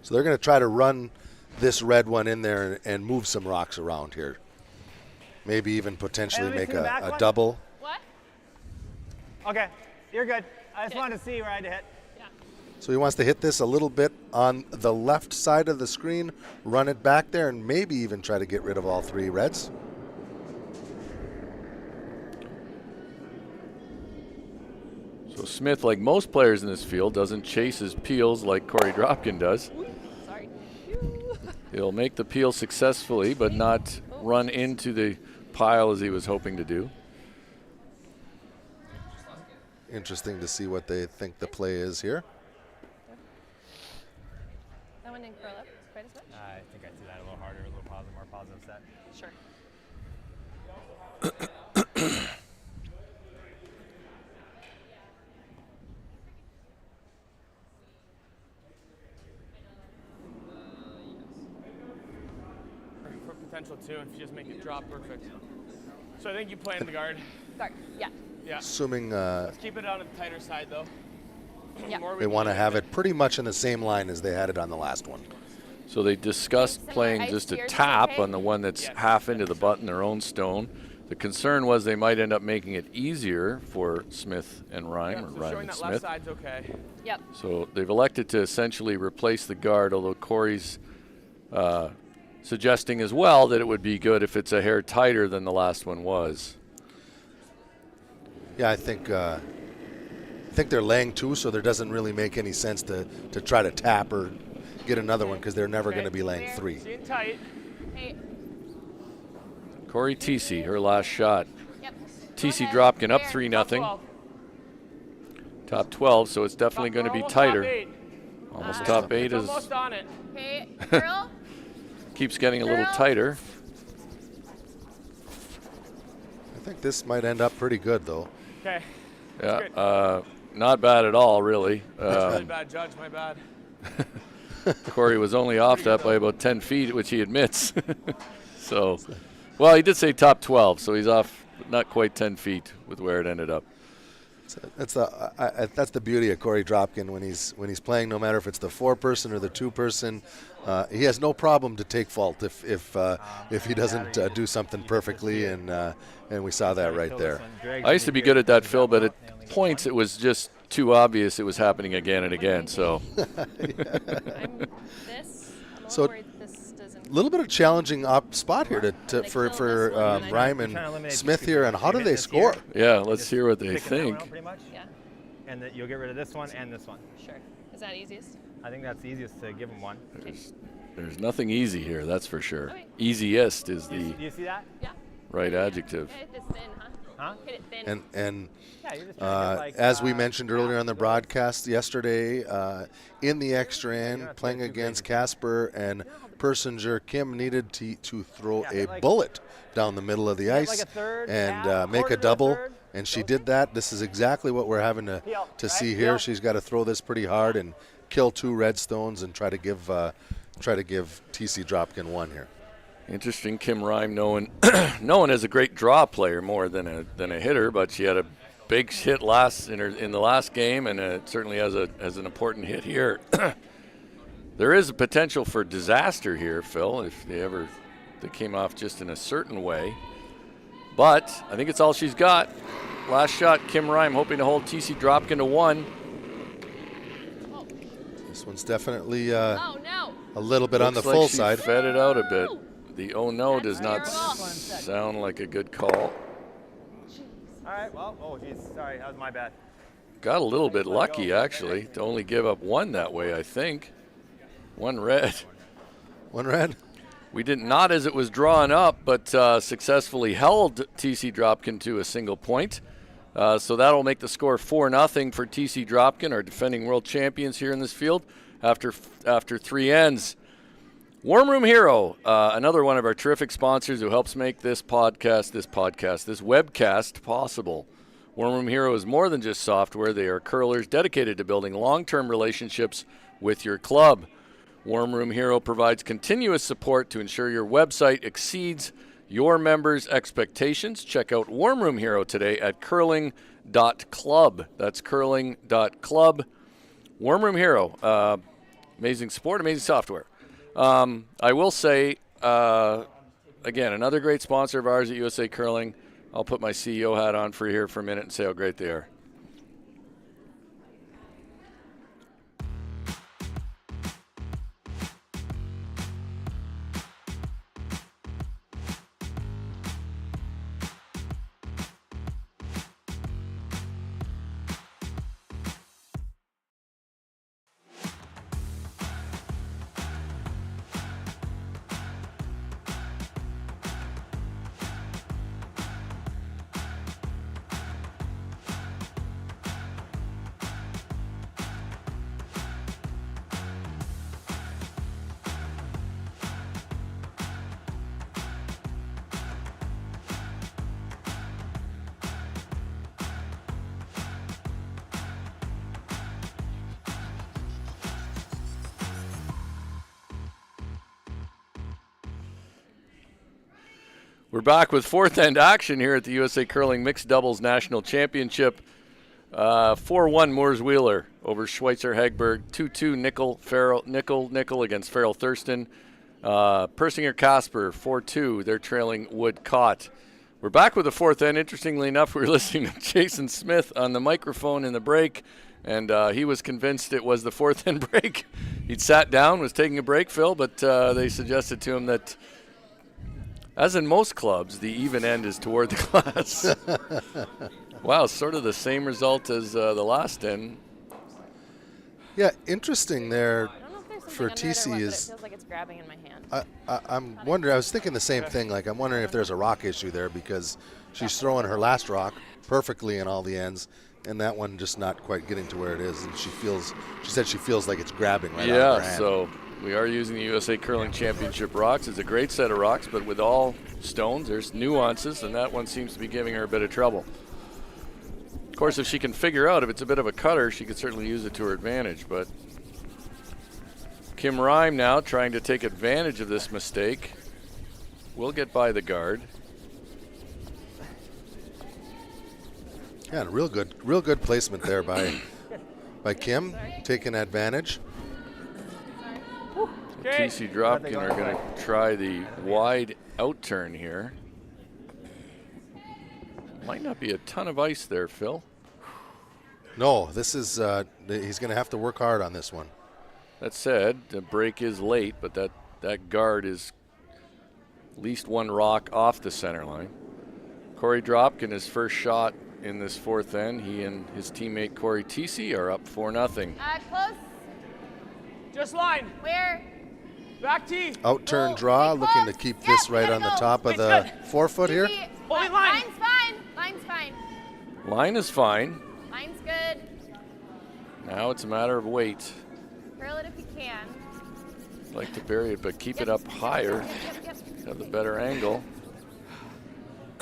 So they're going to try to run this red one in there and move some rocks around here. Maybe even potentially Hey, let me make see the back a one. double. What? Okay, you're good. I just wanted to see where I had to hit. Yeah. So he wants to hit this a little bit on the left side of the screen, run it back there, and maybe even try to get rid of all 3 reds. So Smith, like most players in this field, doesn't chase his peels like Cory Dropkin does. Sorry. He'll make the peel successfully, but not run into the pile as he was hoping to do. Interesting to see what they think the play is here. That one didn't curl up quite as much. I think I'd see that a little harder, a little positive, more positive set. Sure. For potential too, if you just make it drop perfect. So I think you play in the guard. Guard. Yeah. Yeah. Assuming Let's keep it on the tighter side though. Yeah. More we they can want to do have with it pretty much in the same line as they had it on the last one. So they discussed Similar playing ice just a tiers, is tap okay? on the one that's Yes. half into the button, their own stone. The concern was they might end up making it easier for Smith and Rhyme, Yeah, or so Rhyme showing and that left Smith. side's okay. Yep. So they've elected to essentially replace the guard, although Cory's suggesting as well that it would be good if it's a hair tighter than the last one was. Yeah, I think they're laying 2, so there doesn't really make any sense to try to tap or get another one because they're never going to be laying 3. See it tight. Hey. Cory Thiesse, her last shot. Yep. Thiesse ahead. Dropkin up There. 3-0. 12. Top 12, so it's definitely going to be Almost tighter. Top 8. Almost top 8 is Almost on it. Okay. Curl. keeps getting a little Girl. tighter. I think this might end up pretty good, though. Okay. Yeah, not bad at all, really. Really bad judge, my bad. Cory was only off that by about 10 feet, which he admits. So, well, he did say top 12, so he's off not quite 10 feet with where it ended up. That's the beauty of Cory Dropkin when he's playing. No matter if it's the 4-person or the 2-person, he has no problem to take fault if he doesn't do something perfectly, and we saw that right there. I used to be good at that, Phil, but at points it was just too obvious it was happening again and again. So, I'm this. I'm a So- little worried this doesn't. A little bit of challenging spot here for Rhyme and Smith here, and how do they score? yeah, let's hear what they Picking that one think. out pretty much, Yeah. and that you'll get rid of this one and this one. Sure. Is that easiest? I think that's the easiest to give them one. There's nothing easy here, that's for sure. Okay. Easiest is Do the you see that? Yeah. right adjective. Hit it this thin, huh? Huh? Hit it thin. And Yeah, you're just trying to get like, as we mentioned earlier on the broadcast yesterday, in the extra end, playing against Casper and Persinger, Kim needed to throw Yeah, a like- bullet down the middle of the Get ice like a third, and half, make quarter a to a double. third. And she did that. This is exactly what we're having to see here. She's got to throw this pretty hard and kill 2 red stones and try to give Thiesse Dropkin 1 here. Interesting, Kim Rime known as a great draw player more than a hitter, but she had a big hit in the last game, and certainly has an important hit here. There is a potential for disaster here, Phil, if they came off just in a certain way. But I think it's all she's got. Last shot, Kim Rime hoping to hold Thiesse Dropkin to 1. This one's definitely Oh, no. a little bit on the Looks like full she side. fed it out a bit. The oh no does not sound like a good call. All right, well, oh, geez, sorry, that was my bad. Got a little bit lucky, actually, to only give up 1 that way, I think. 1 red. 1 red? We did not as it was drawn up, but successfully held Thiesse Dropkin to a single point. So that'll make the score 4-0 for Thiesse Dropkin, our defending world champions here in this field, after 3 ends. Warm Room Hero, another one of our terrific sponsors who helps make this webcast possible. Warm Room Hero is more than just software. They are curlers dedicated to building long-term relationships with your club. Warm Room Hero provides continuous support to ensure your website exceeds your members' expectations. Check out Warm Room Hero today at curling.club. That's curling.club. Warm Room Hero, amazing support, amazing software. I will say, again, another great sponsor of ours at USA Curling. I'll put my CEO hat on for here for a minute and say how great they are. We're back with 4th end action here at the USA Curling Mixed Doubles National Championship. 4-1 Moores Wheeler over Schweitzer Hegberg. 2-2 Nickel against Farrell Thurston. Persinger Casper 4-2. They're trailing Wood Cott. We're back with the 4th end. Interestingly enough, we were listening to Jason Smith on the microphone in the break, and he was convinced it was the 4th end break. He'd sat down, was taking a break, Phil, but they suggested to him that, as in most clubs, the even end is toward the glass. Wow, sort of the same result as the last end. Yeah, interesting there I don't know if there's for something under it or Thiesse what, but it is. feels like it's grabbing in my hand. I'm wondering. I was thinking the same thing. Like, I'm wondering if there's a rock issue there because she's throwing her last rock perfectly in all the ends, and that one just not quite getting to where it is. And she said she feels like it's grabbing right out of her hand. So we are using the USA Curling Championship rocks. It's a great set of rocks, but with all stones, there's nuances, and that one seems to be giving her a bit of trouble. Of course, if she can figure out if it's a bit of a cutter, she could certainly use it to her advantage. But Kim Rime now trying to take advantage of this mistake. Will get by the guard. Yeah, real good placement there by Kim, taking advantage. Thiesse Dropkin are going to try the wide out turn here. Might not be a ton of ice there, Phil. No, this is he's going to have to work hard on this one. That said, the break is late, but that guard is at least one rock off the center line. Cory Dropkin, his first shot in this 4th end. He and his teammate Cory Thiesse are up 4-0. Close. Just line. Where? Back tee. Out turn draw, looking to keep this right on the top of the forefoot here. Holding line. Line's fine. Line's fine. Line is fine. Line's good. Now it's a matter of weight. Curl it if you can. Like to bury it, but keep it up higher. Yep. Have the better angle.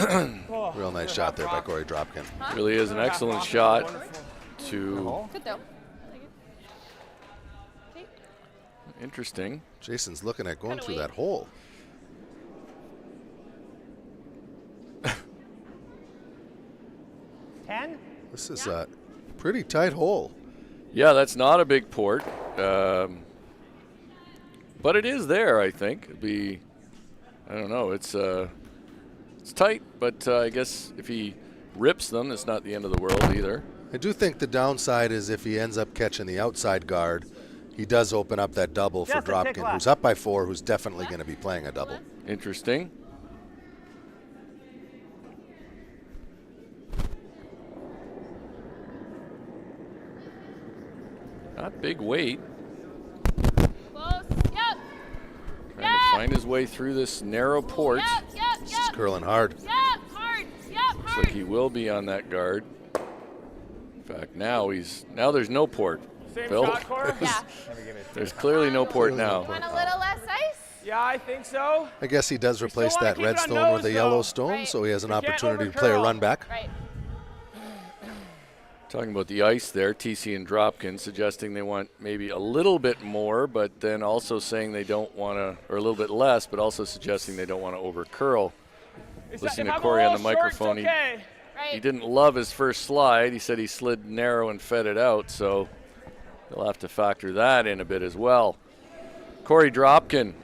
Real nice shot there by Cory Dropkin. Really is an excellent shot to. Good though. Interesting. Jason's looking at going through that hole. This is a pretty tight hole. Yeah, that's not a big port. But it is there, I think. It'd be, I don't know, it's tight, but I guess if he rips them, it's not the end of the world either. I do think the downside is if he ends up catching the outside guard, he does open up that double for Dropkin, who's up by 4, who's definitely going to be playing a double. Interesting. Not big weight. Close. Yep. Trying to find his way through this narrow port. This is curling hard. Yep. Hard. Yep. Hard. Looks like he will be on that guard. In fact, now there's no port. Same Phil, shot, Korey? Yeah. there's clearly no port now. Want a little less ice? Yeah, I think so. I guess he does replace wanna that keep red it on stone with nose, a yellow though. stone, Right. so he has an You can't opportunity to play a overcurl. run back. Right. Talking about the ice there, Thiesse and Dropkin suggesting they want maybe a little bit more, but then also saying they don't want to, or a little bit less, but also suggesting they don't want to over curl. Listening to Cory on the microphone, he didn't love his first slide. He said he slid narrow and fed it out, so they'll have to factor that in a bit as well. Cory Dropkin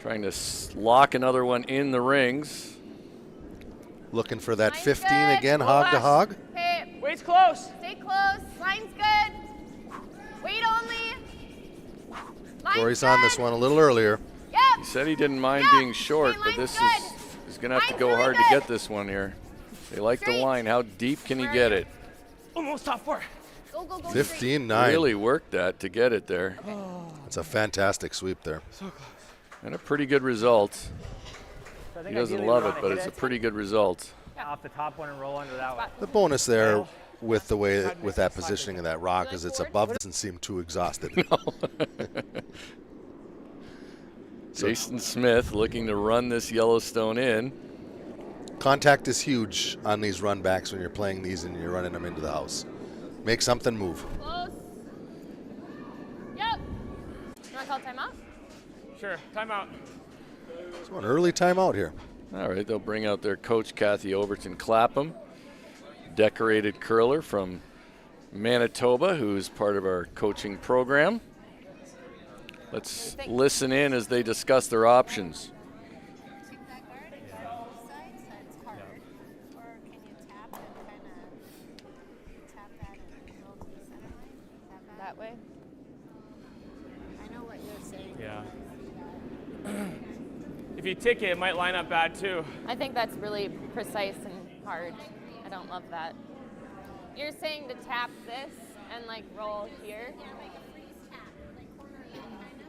trying to lock another one in the rings. Looking for that Line's 15 good. again, Go hog to last. hog. Okay. Wait's close. Stay close. Line's good. Wait only. Line's Cory's on this good. one a little earlier. Yep. He said he didn't mind Yeah, being short, okay, but line's this good. is going to have to Line's go really hard good. to get this one here. They like the Straight. line. How deep can he Where are get you? it? Almost top 4. Go, go, go. 15-9. Really worked that to get it there. It's a fantastic sweep there. And a pretty good result. So I He think doesn't ideally love we it, wanna but hit it's a it pretty good result. off the top one and roll under that one. The bonus there with the way with that positioning of that rock is it's above, doesn't seem too exhausted. Jason Smith looking to run this Yellowstone in. Contact is huge on these run backs when you're playing these and you're running them into the house. Make something move. Close. Yep. You want to call timeout? Sure, timeout. So an early timeout here. All right, they'll bring out their coach, Kathy Overton Clapham, decorated curler from Manitoba, who's part of our coaching program. Let's listen in as they discuss their options. Keep that guard and go on both sides, that's hard. Or can you tap and kind of tap that and go to the center line? Is that bad? That way. I know what you're saying. Yeah. If you tick it, it might line up bad too. I think that's really precise and hard. I don't love that. You're saying to tap this and like roll here? Yeah, make a freeze tap, like corner in kind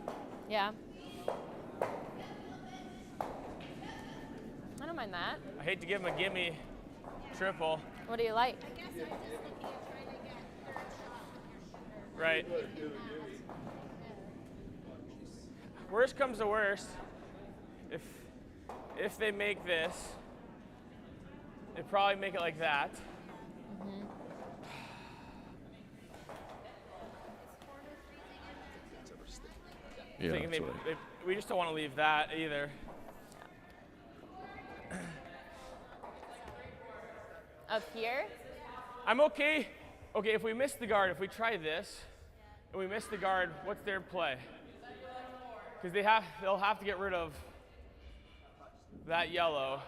of. Yeah. I don't mind that. I hate to give him a gimme triple. What do you like? I guess I'm just thinking of trying to get her shot. Right. Worst comes to worst, if they make this, they probably make it like that. Yeah, Thinking that's right. we just don't want to leave that either. Up here? I'm okay. Okay, if we miss the guard, if we try this, and we miss the guard, what's their play? Because they'll have to get rid of that yellow.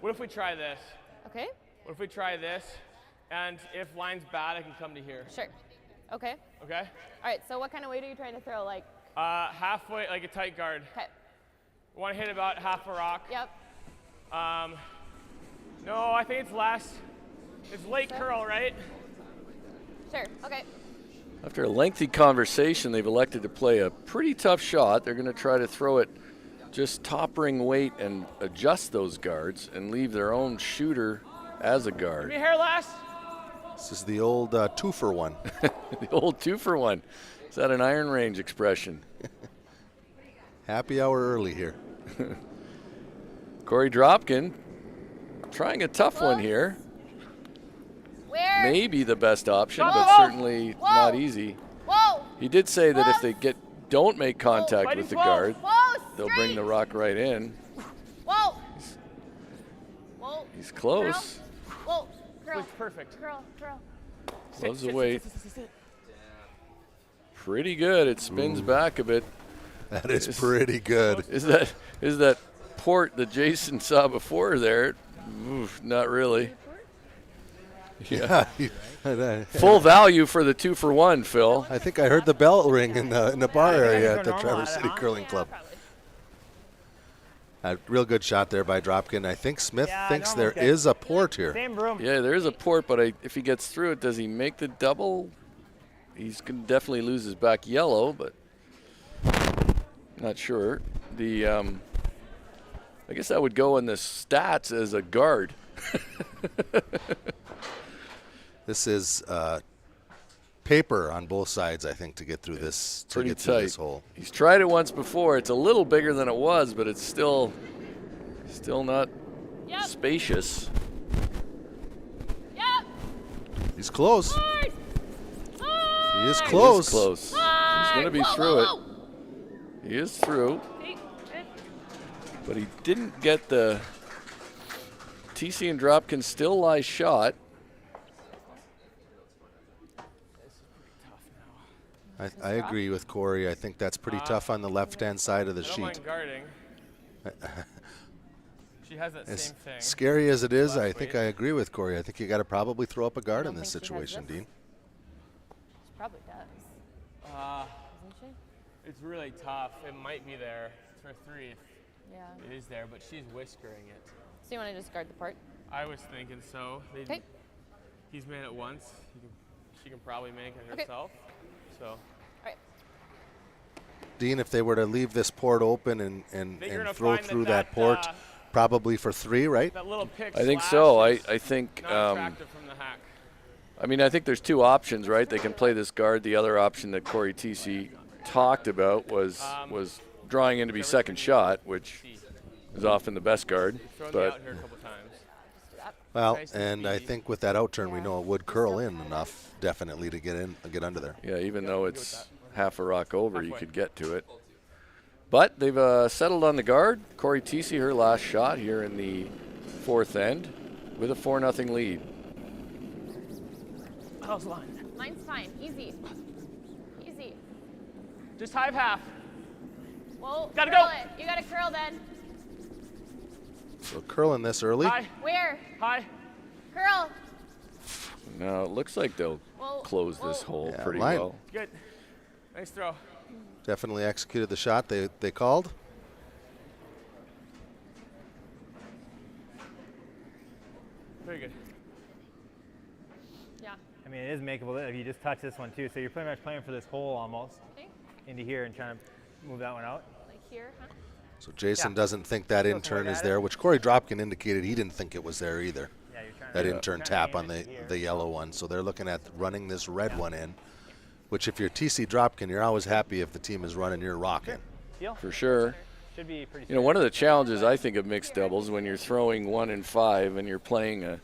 What if we try this? Okay. What if we try this, and if line's bad, I can come to here. Sure. Okay. Okay? All right, so what kind of weight are you trying to throw? Like, Halfway, like a tight guard. okay. Want to hit about half a rock. Yep. No, I think it's less. It's late curl, right? Sure. Okay. After a lengthy conversation, they've elected to play a pretty tough shot. They're going to try to throw it just top ring weight and adjust those guards and leave their own shooter as a Give guard. me hair last. This is the old 2-for-1. The old 2-for-1. Is that an Iron Range expression? Happy hour early here. Cory Dropkin trying a tough one here. Where? Maybe the best option, but Whoa. certainly Whoa. not easy. Whoa! He did say that if they don't make contact Fighting with the 12. guard, Whoa! they'll bring the rock right in. Whoa! Whoa! He's close. Whoa! Curl. Looks perfect. Curl. Curl. Loves the weight. Pretty good. It spins back a bit. That is pretty good. Is that port that Jason saw before there? Oof, not really. Yeah. Full value for the 2-for-1, Phil. I think I heard the bell ring in the bar area at the normal Traverse out of City that. Curling Yeah, Club. probably. A real good shot there by Dropkin. I think Smith Yeah, thinks normal, there okay. is a port here. Same broom. Yeah, there is a port, but if he gets through it, does he make the double? He's going to definitely lose his back yellow, but not sure. I guess that would go in the stats as a guard. This is paper on both sides, I think, to get through this Pretty get through tight. this hole. He's tried it once before. It's a little bigger than it was, but it's still not Yep. spacious. Yep. He's close. Hard. He is He close. is close. He's going to be Whoa, through whoa, it. He is through, but he didn't get the Thiesse and Dropkin still lie shot. I agree with Corey. I think that's pretty tough on the left-hand side of the I don't sheet. mind guarding. She has that As same thing. scary as it is, I Last think weight. I agree with Corey. I think you got to probably throw up a guard I in don't this think she has situation, this. Dean. She probably does. Doesn't she? It's really tough. It might be there for 3 if Yeah. it is there, but she's whiskering it. So you want to just guard the port? I was thinking so. Okay. He's made it once. She can probably make it Okay. herself. So All right. Dean, if they were to leave this port open and Think you're gonna throw find through that port, probably for 3, right? that little pick I think slash so. is I think. not attractive from the hack. I mean, I think there's 2 options, right? They can play this guard. The other option that Cory Thiesse talked about was drawing in to be second shot, which is often the best guard. Thrown me But out here a couple times. Well, Nice and and I speedy. think with that outturn, we know it would curl in enough, definitely, to get under there. yeah, even though it's half a rock over, you Halfway. could get to it. But they've settled on the guard. Cory Thiesse, her last shot here in the 4th end with a 4-0 lead. How's line? Mine's fine. Easy. Easy. Just half. Whoa. Gotta curl go. it. You got to curl then. So curling this early. High. Where? High. Curl. Now it looks like they'll Whoa. close this Whoa. hole Yeah, pretty line. well. Good. Nice throw. Definitely executed the shot they called. Very good. Yeah. I mean, it is makeable if you just touch this one too. So you're pretty much playing for this hole almost Okay. into here and trying to move that one out. Like here, huh? So Jason Yeah. doesn't think that Feels intern like is at there, it. which Cory Dropkin indicated he didn't think it was there either. Yeah, you're trying That to intern trying to tap aim on it to here. the yellow one. So they're looking at running this red one in, which if you're TC Dropkin, you're always happy if the team is running your rock in. Deal? For sure. Should be pretty. You know, one of the challenges I think of mixed doubles when you're throwing 1 and 5 and you're playing a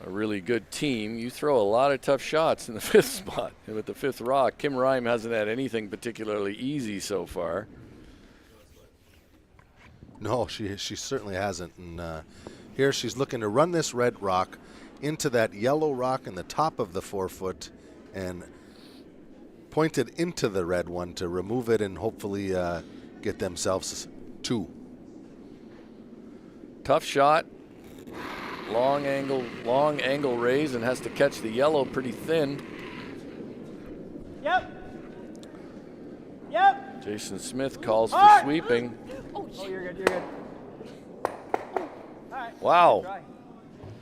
really good team, you throw a lot of tough shots in the 5th spot. And with the 5th rock, Kim Rime hasn't had anything particularly easy so far. No, she certainly hasn't. And here she's looking to run this red rock into that yellow rock in the top of the 4-foot and point it into the red one to remove it and hopefully get themselves 2. Tough shot. Long angle raise, and has to catch the yellow pretty thin. Yep. Yep. Jason Smith calls for Hard. sweeping. Oh, you're good. You're good. All right. Wow. Try.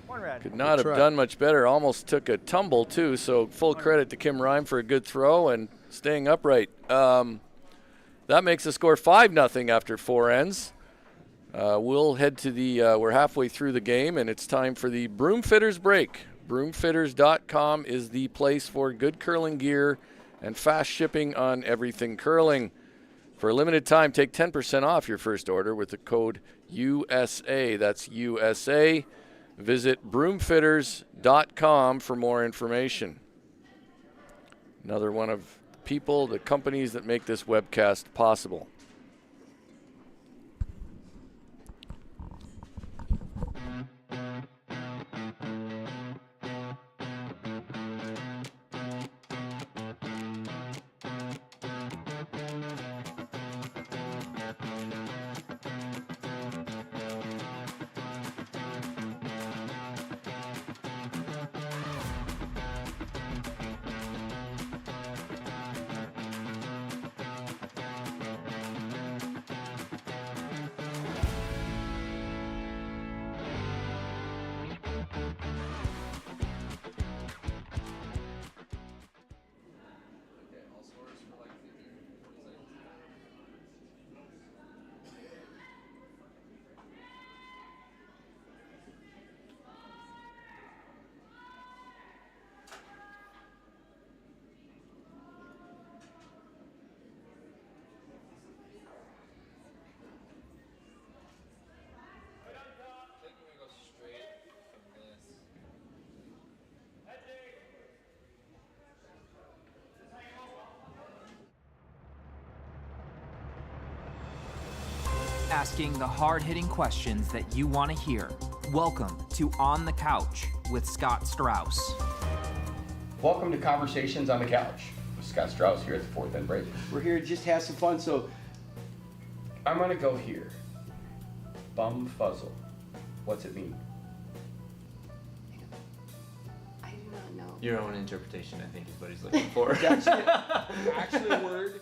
One red. Could not have try. done much better. Almost took a tumble, too. So full credit to Kim Rime for a good throw and staying upright. That makes the score 5-0 after 4 ends. We'll head to the, we're halfway through the game, and it's time for the Broom Fitters break. Broomfitters.com is the place for good curling gear and fast shipping on everything curling. For a limited time, take 10% off your first order with the code USA. That's USA. Visit broomfitters.com for more information. Another one of the companies that make this webcast possible. Asking the hard-hitting questions that you want to hear. Welcome to On the Couch with Scott Strauss. Welcome to Conversations on the Couch with Scott Strauss here at the Fourth End Break. We're here to just have some fun, so I'm going to go here. Bumfuzzle. What's it mean? I do not know. Your own interpretation, I think, is what he's looking for. Actually a word.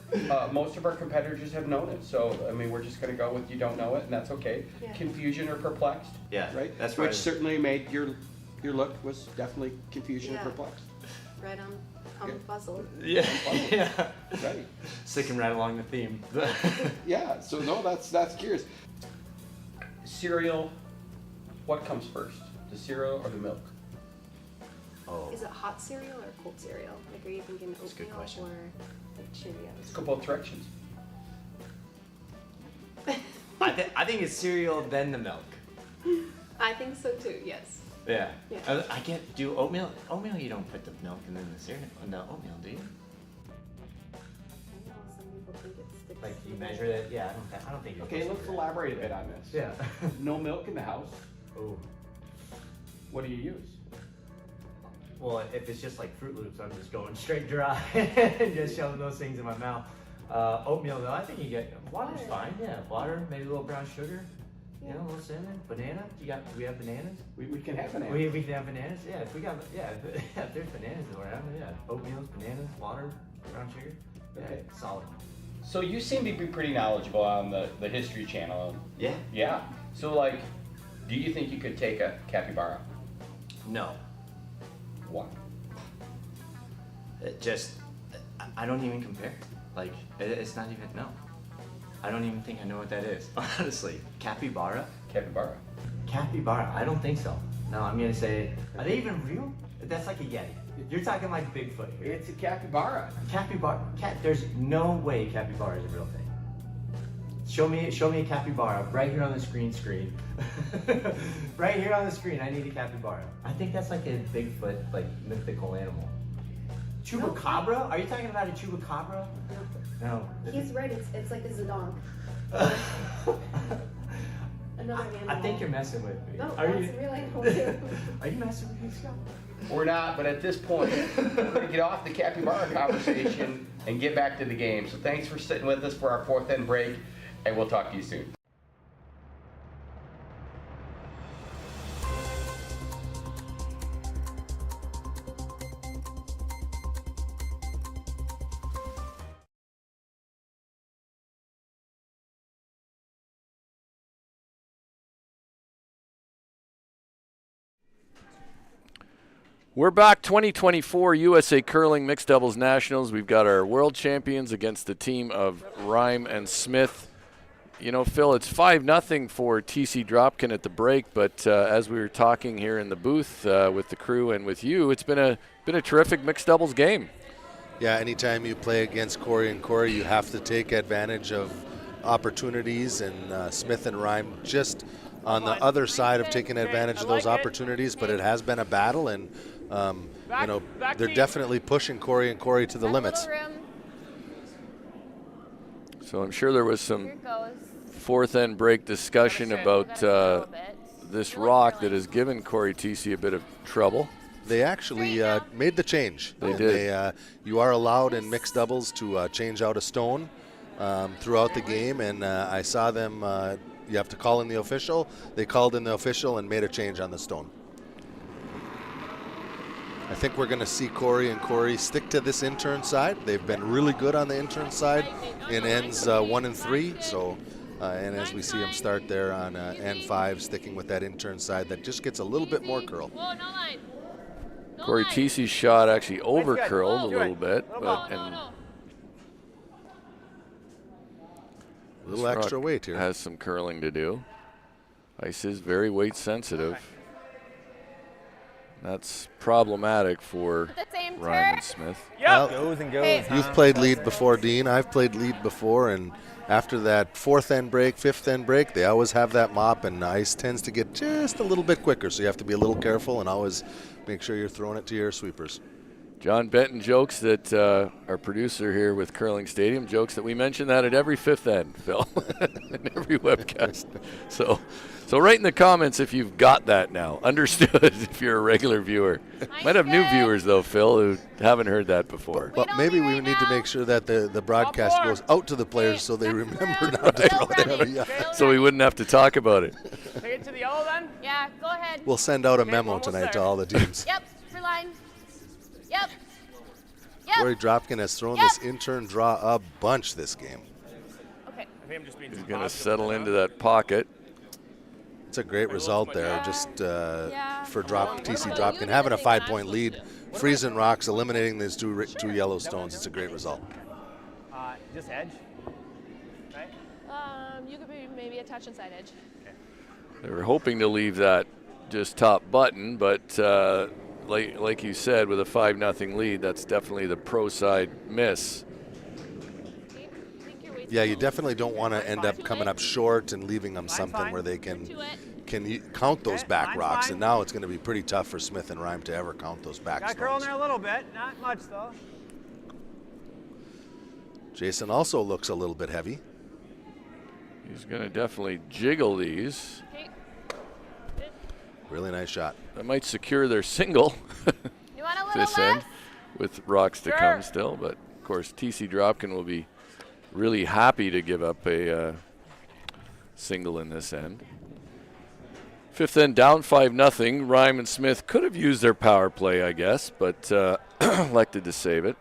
Most of our competitors have known it, so I mean, we're just going to go with you don't know it, and that's okay. Yeah. Confusion or perplexed. Yeah, right. That's which right. certainly made your look was definitely confusion Yeah. and perplexed. Right on puzzle. Yeah. Yeah. Right. Sticking right along the theme. Yeah. So no, that's curious. Cereal. What comes first, the cereal or the milk? Oh. Is it hot cereal or cold cereal? Like, are you thinking That's a good oatmeal question. or like Cheerios? Let's go both directions. I think it's cereal, then the milk. I think so too. Yes. Yeah. Yeah. I get, do oatmeal, you don't put the milk and then the cereal, no oatmeal, do you? I know some people think it sticks. Like, you measure it? Yeah, I don't think you're Okay, supposed let's to. elaborate a bit on this. Yeah. No milk in the house. Oh. What do you use? Well, if it's just like Fruit Loops, I'm just going straight dry and just shoving those things in my mouth. Oatmeal, though, I think you get, water's fine, yeah. Water, maybe a little brown sugar, you know, a little cinnamon, banana. Do we have bananas? We can have bananas. We can have bananas, yeah. If we got, if there's bananas around, yeah. Oatmeals, bananas, water, brown sugar. Yeah, Okay. solid. So you seem to be pretty knowledgeable on the History Channel. Yeah. Yeah. So like, do you think you could take a capybara? No. Why? It just, I don't even compare. Like, it's not even, no. I don't even think I know what that is, honestly. Capybara? Capybara. Capybara, I don't think so. No, I'm gonna say, are they even real? That's like a Yeti. You're talking like Bigfoot here. It's a capybara. Capybara, there's no way capybara is a real thing. Show me a capybara right here on the screen. Right here on the screen, I need a capybara. I think that's like a Bigfoot, like mythical animal. Chupacabra? Are you talking about a chupacabra? No. He's right. It's like a zedonk. Another animal. I think you're messing with me. No, Are that's you? a real animal too. Are you messing with me, Scott? We're not, but at this point, we're going to get off the capybara conversation and get back to the game. So thanks for sitting with us for our fourth end break, and we'll talk to you soon. We're back, 2024 USA Curling Mixed Doubles Nationals. We've got our world champions against the team of Rhyme and Smith. You know, Phil, it's 5-0 for Thiesse Dropkin at the break, but as we were talking here in the booth with the crew and with you, it's been a terrific mixed doubles game. Yeah, anytime you play against Corey and Korey, you have to take advantage of opportunities, and Smith and Rhyme just on the other side of taking advantage of those opportunities, but it has been a battle, and you know, they're definitely pushing Corey and Korey to the limits. So I'm sure there was some fourth end break discussion about this rock that has given Cory Thiesse a bit of trouble. They actually made the change. They did. You are allowed in mixed doubles to change out a stone throughout the game, and I saw them, you have to call in the official. They called in the official and made a change on the stone. I think we're going to see Corey and Korey stick to this intern side. They've been really good on the intern side in ends 1 and 3. So, and as we see them start there on N5, sticking with that intern side, that just gets a little bit more curl. Cory Thiesse's shot actually over curled a little bit, but a little extra weight here. Has some curling to do. Ice is very weight sensitive. That's problematic for Rhyme and Smith. Well, goes and goes. You've played lead before, Dean. I've played lead before, and after that fourth end break, fifth end break, they always have that mop, and ice tends to get just a little bit quicker, so you have to be a little careful and always make sure you're throwing it to your sweepers. John Benton jokes that our producer here with Curling Stadium jokes that we mention that at every fifth end, Phil, in every webcast. So write in the comments if you've got that now. Understood if you're a regular viewer. Might have new viewers, though, Phil, who haven't heard that before. But maybe we need to make sure that the broadcast goes out to the players so they remember not to throw it heavy. So we wouldn't have to talk about it. Take it to the yellow then? Yeah, go ahead. We'll send out a memo tonight to all the teams. Yep, for line. Yep. Corey Dropkin has thrown this intern draw a bunch this game. Okay. I think I'm just being He's going to settle into that pocket. It's a great result there, just for Thiesse Dropkin having a 5-point lead, freezing rocks, eliminating these two yellow stones. It's a great result. Just edge, right? You could be maybe a touch inside edge. Okay. They were hoping to leave that just top button, but like you said, with a 5-0 lead, that's definitely the pro side miss. Yeah, you definitely don't want to end up coming up short and leaving them something where they can count those back rocks. And now it's going to be pretty tough for Smith and Rhyme to ever count those back Got stones. curl in there a little bit, not much though. Jason also looks a little bit heavy. He's going to definitely jiggle these. Really nice shot. That might secure their single You want a little this end with rocks to come still. But, of course, Thiesse Dropkin will be really happy to give up a single in this end. Fifth end down 5-0. Rhyme and Smith could have used their power play, I guess, but elected to save it.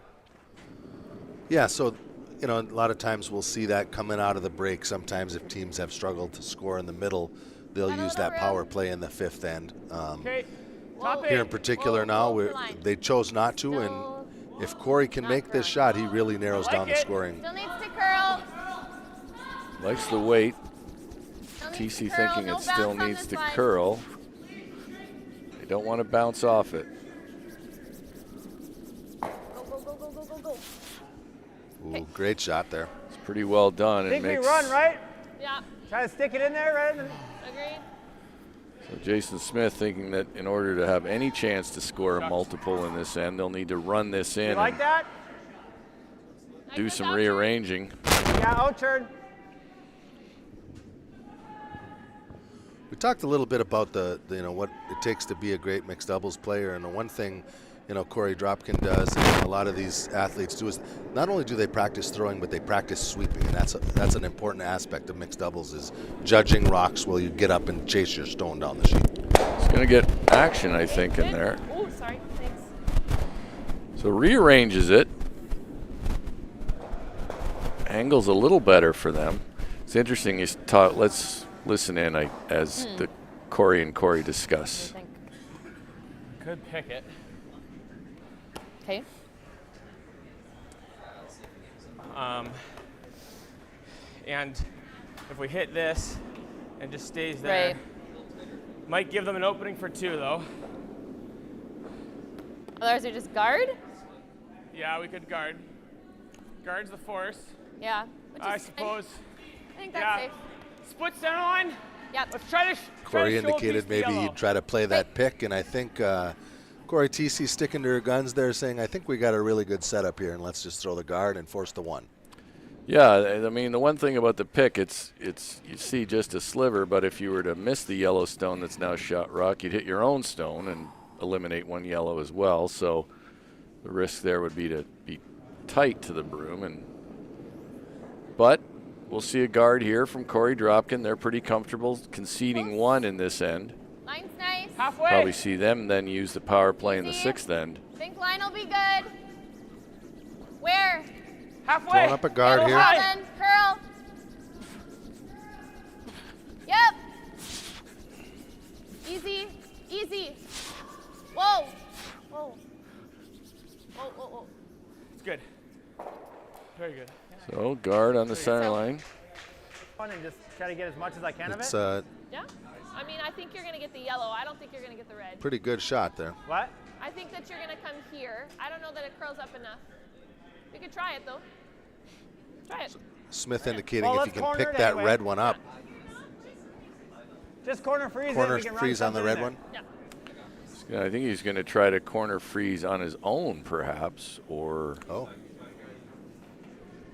Yeah, so, you know, a lot of times we'll see that coming out of the break. Sometimes if teams have struggled to score in the middle, they'll use that power play in the fifth end. Here in particular they chose not to, and if Corey can make this shot, he really narrows down the scoring. Still needs to curl. Likes the weight. Thiesse thinking it still needs to curl. They don't want to bounce off it. Go. Ooh, great shot there. It's pretty well done. Think we run, right? Yeah. Try to stick it in there, right? Agreed. So Jason Smith thinking that in order to have any chance to score a multiple in this end, they'll need to run this in. You like that? Do some rearranging. Yeah, out turn. We talked a little bit about the what it takes to be a great mixed doubles player, and the one thing Cory Dropkin does, and a lot of these athletes do, is not only do they practice throwing, but they practice sweeping, and that's an important aspect of mixed doubles, is judging rocks while you get up and chase your stone down the sheet. It's going to get action, I think, in there. Oh, sorry. Thanks. So rearranges it. Angle's a little better for them. It's interesting. Let's listen in as the Cory and Korey discuss. Could pick it. Okay. And if we hit this and just stays there, might give them an opening for 2 though. Otherwise, they just guard? Yeah, we could guard. Guard's the force. Yeah. Which I is, suppose. I think that's safe. Split center line. Yep. Let's try to. Corey indicated maybe he'd try to play that pick, and I think Cory Thiesse sticking to her guns there, saying, I think we got a really good setup here, and let's just throw the guard and force the one. Yeah, I mean, the one thing about the pick, it's you see just a sliver, but if you were to miss the yellow stone that's now shot rock, you'd hit your own stone and eliminate one yellow as well. So the risk there would be to be tight to the broom. But we'll see a guard here from Korey Dropkin. They're pretty comfortable conceding one in this end. Line's nice. Halfway. Probably see them then use the power play in the sixth end. Think line will be good. Where? Halfway. Throwing up a guard here. Then curl. Yep. Easy. Easy. Whoa. Whoa. Whoa, whoa, whoa. It's good. Very good. So guard on the center line. And just try to get as much as I can It's of it. Yeah. I mean, I think you're going to get the yellow. I don't think you're going to get the red. pretty good shot there. What? I think that you're going to come here. I don't know that it curls up enough. We could try it, though. Try it. Smith indicating Well, if you let's can corner pick it that anyway. red one up. Just corner freeze Corner it. We can run freeze on the something red in there. one. Yeah. I think he's going to try to corner freeze on his own, perhaps, or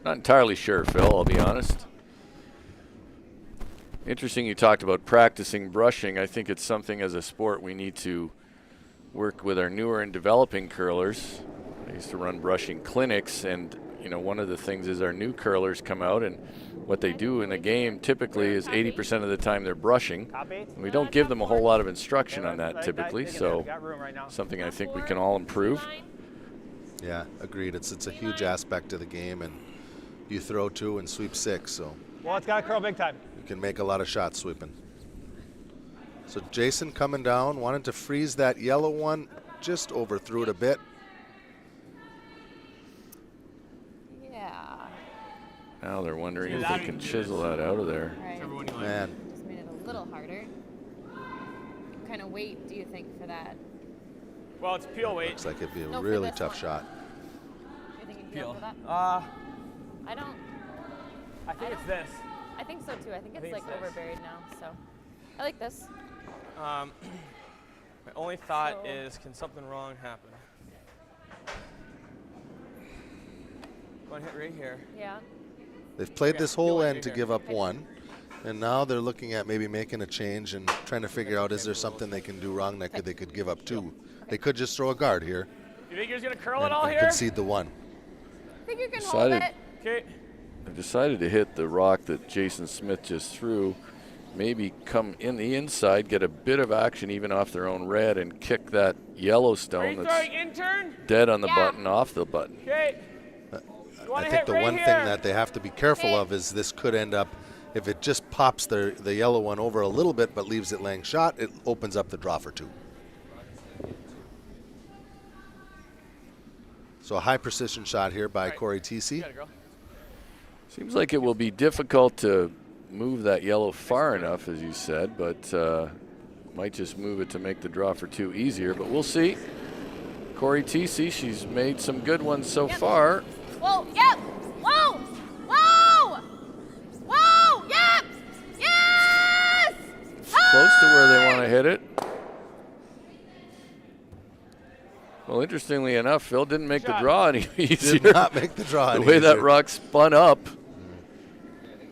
not entirely sure, Phil, I'll be honest. Interesting you talked about practicing brushing. I think it's something as a sport we need to work with our newer and developing curlers. I used to run brushing clinics, and you know, one of the things is our new curlers come out, and what they do in a game typically is 80% of the time they're brushing. And we don't give them a whole lot of instruction on that typically, so something I think we can all improve. Yeah, agreed. It's a huge aspect of the game, and you throw 2 and sweep 6, so Well, it's got to curl big time. you can make a lot of shots sweeping. So Jason coming down, wanted to freeze that yellow one, just overthrew it a bit. Yeah. Now they're wondering if they can chisel that out of there. Right. Man, Just made it a little harder. What kind of weight do you think for that? Well, it's peel weight. looks like it'd be a No, for really this tough one. shot. Do you think you'd peel for that? I don't. I think it's this. I think so too. I think it's think like it's this. overburied now. So I like this. My only thought So- is, can something wrong happen? One hit right here. Yeah. They've played this whole one end right to here. give up 1, and now they're looking at maybe making a change and trying to figure out, is there something they can do wrong that they could give up 2. They could just throw a guard here You think you're gonna curl and, it all and here? concede the 1. I think you can hold Decided- it. Okay. I've decided to hit the rock that Jason Smith just threw, maybe come in the inside, get a bit of action even off their own red, and kick that yellow Are stone you that's throwing in turn? dead on the Yeah. button off the button. Okay. I think the one thing that they have to be careful of is this could end up, if it just pops the yellow one over a little bit but leaves it laying shot, it opens up the draw for 2. So a high precision shot here by Cory Thiesse. Seems like it will be difficult to move that yellow far enough, as you said, but might just move it to make the draw for 2 easier, but we'll see. Cory Thiesse, she's made some good ones so far. Whoa. Yep. Whoa. Whoa. Whoa. Yep. Yes. Close to where they want to hit it. Well, interestingly enough, Phil didn't make the draw any easier. Did not make the draw The any way that easier. rock spun up,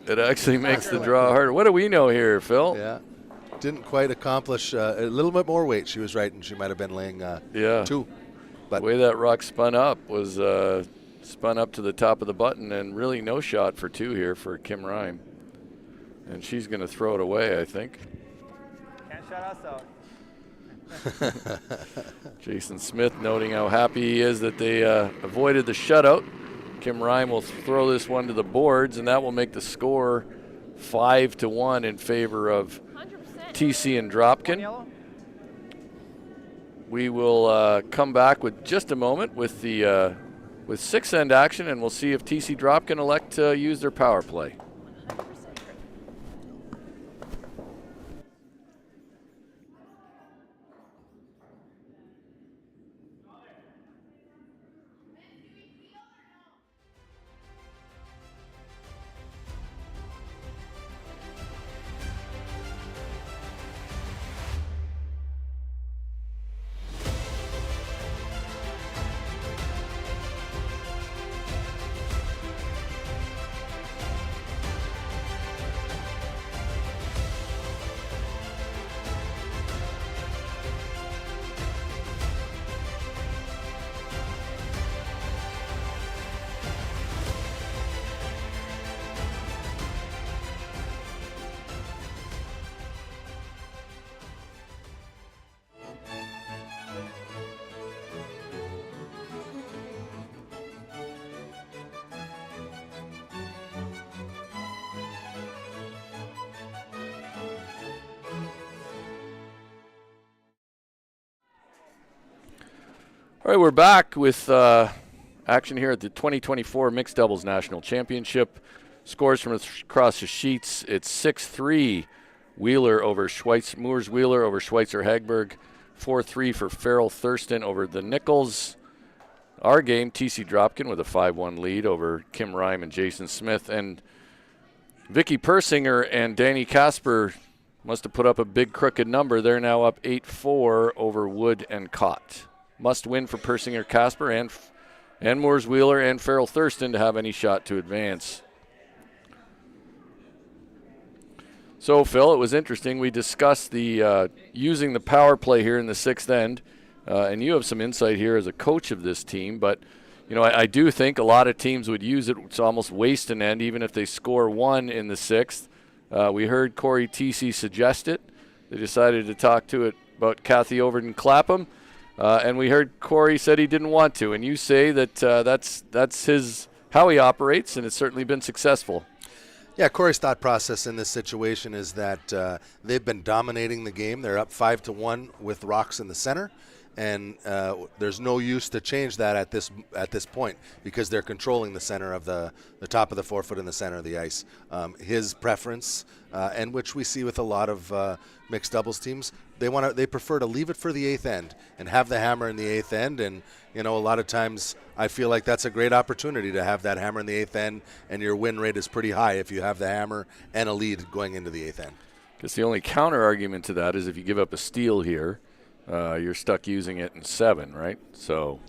it actually makes the draw harder. What do we know here, Phil? Yeah. Didn't quite accomplish a little bit more weight. She was right, and she might have been laying 2. But the way that rock spun up was spun up to the top of the button, and really no shot for 2 here for Kim Rime. And she's going to throw it away, I think. Can't shut us out. Jason Smith noting how happy he is that they avoided the shutout. Kim Rime will throw this one to the boards, and that will make the score 5-1 in favor of Thiesse and Dropkin. We will come back with just a moment with the with 6-end action, and we'll see if Thiesse Dropkin elect to use their power play. All right, we're back with action here at the 2024 Mixed Doubles National Championship. Scores from across the sheets. It's 6-3 Wheeler over Moores Wheeler over Schweitzer Hagberg. 4-3 for Farrell Thurston over the Nichols. Our game, Thiesse Dropkin with a 5-1 lead over Kim Rime and Jason Smith. And Vicky Persinger and Danny Casper must have put up a big crooked number. They're now up 8-4 over Wood and Cott. Must win for Persinger, Casper, and Moores Wheeler and Farrell Thurston to have any shot to advance. So, Phil, it was interesting. We discussed the using the power play here in the sixth end, and you have some insight here as a coach of this team. But, you know, I do think a lot of teams would use it to almost waste an end, even if they score one in the sixth. We heard Corey Thiesse suggest it. They decided to talk to it about Kathy Overton Clapham. And we heard Corey said he didn't want to, and you say that that's how he operates, and it's certainly been successful. Yeah, Corey's thought process in this situation is that they've been dominating the game. They're up 5-1 with rocks in the center, and there's no use to change that at this point because they're controlling the center of the top of the forefoot in the center of the ice. His preference, and which we see with a lot of mixed doubles teams, they prefer to leave it for the eighth end and have the hammer in the eighth end. And you know, a lot of times I feel like that's a great opportunity to have that hammer in the eighth end, and your win rate is pretty high if you have the hammer and a lead going into the eighth end. Because the only counter argument to that is if you give up a steal here, you're stuck using it in 7, right? So.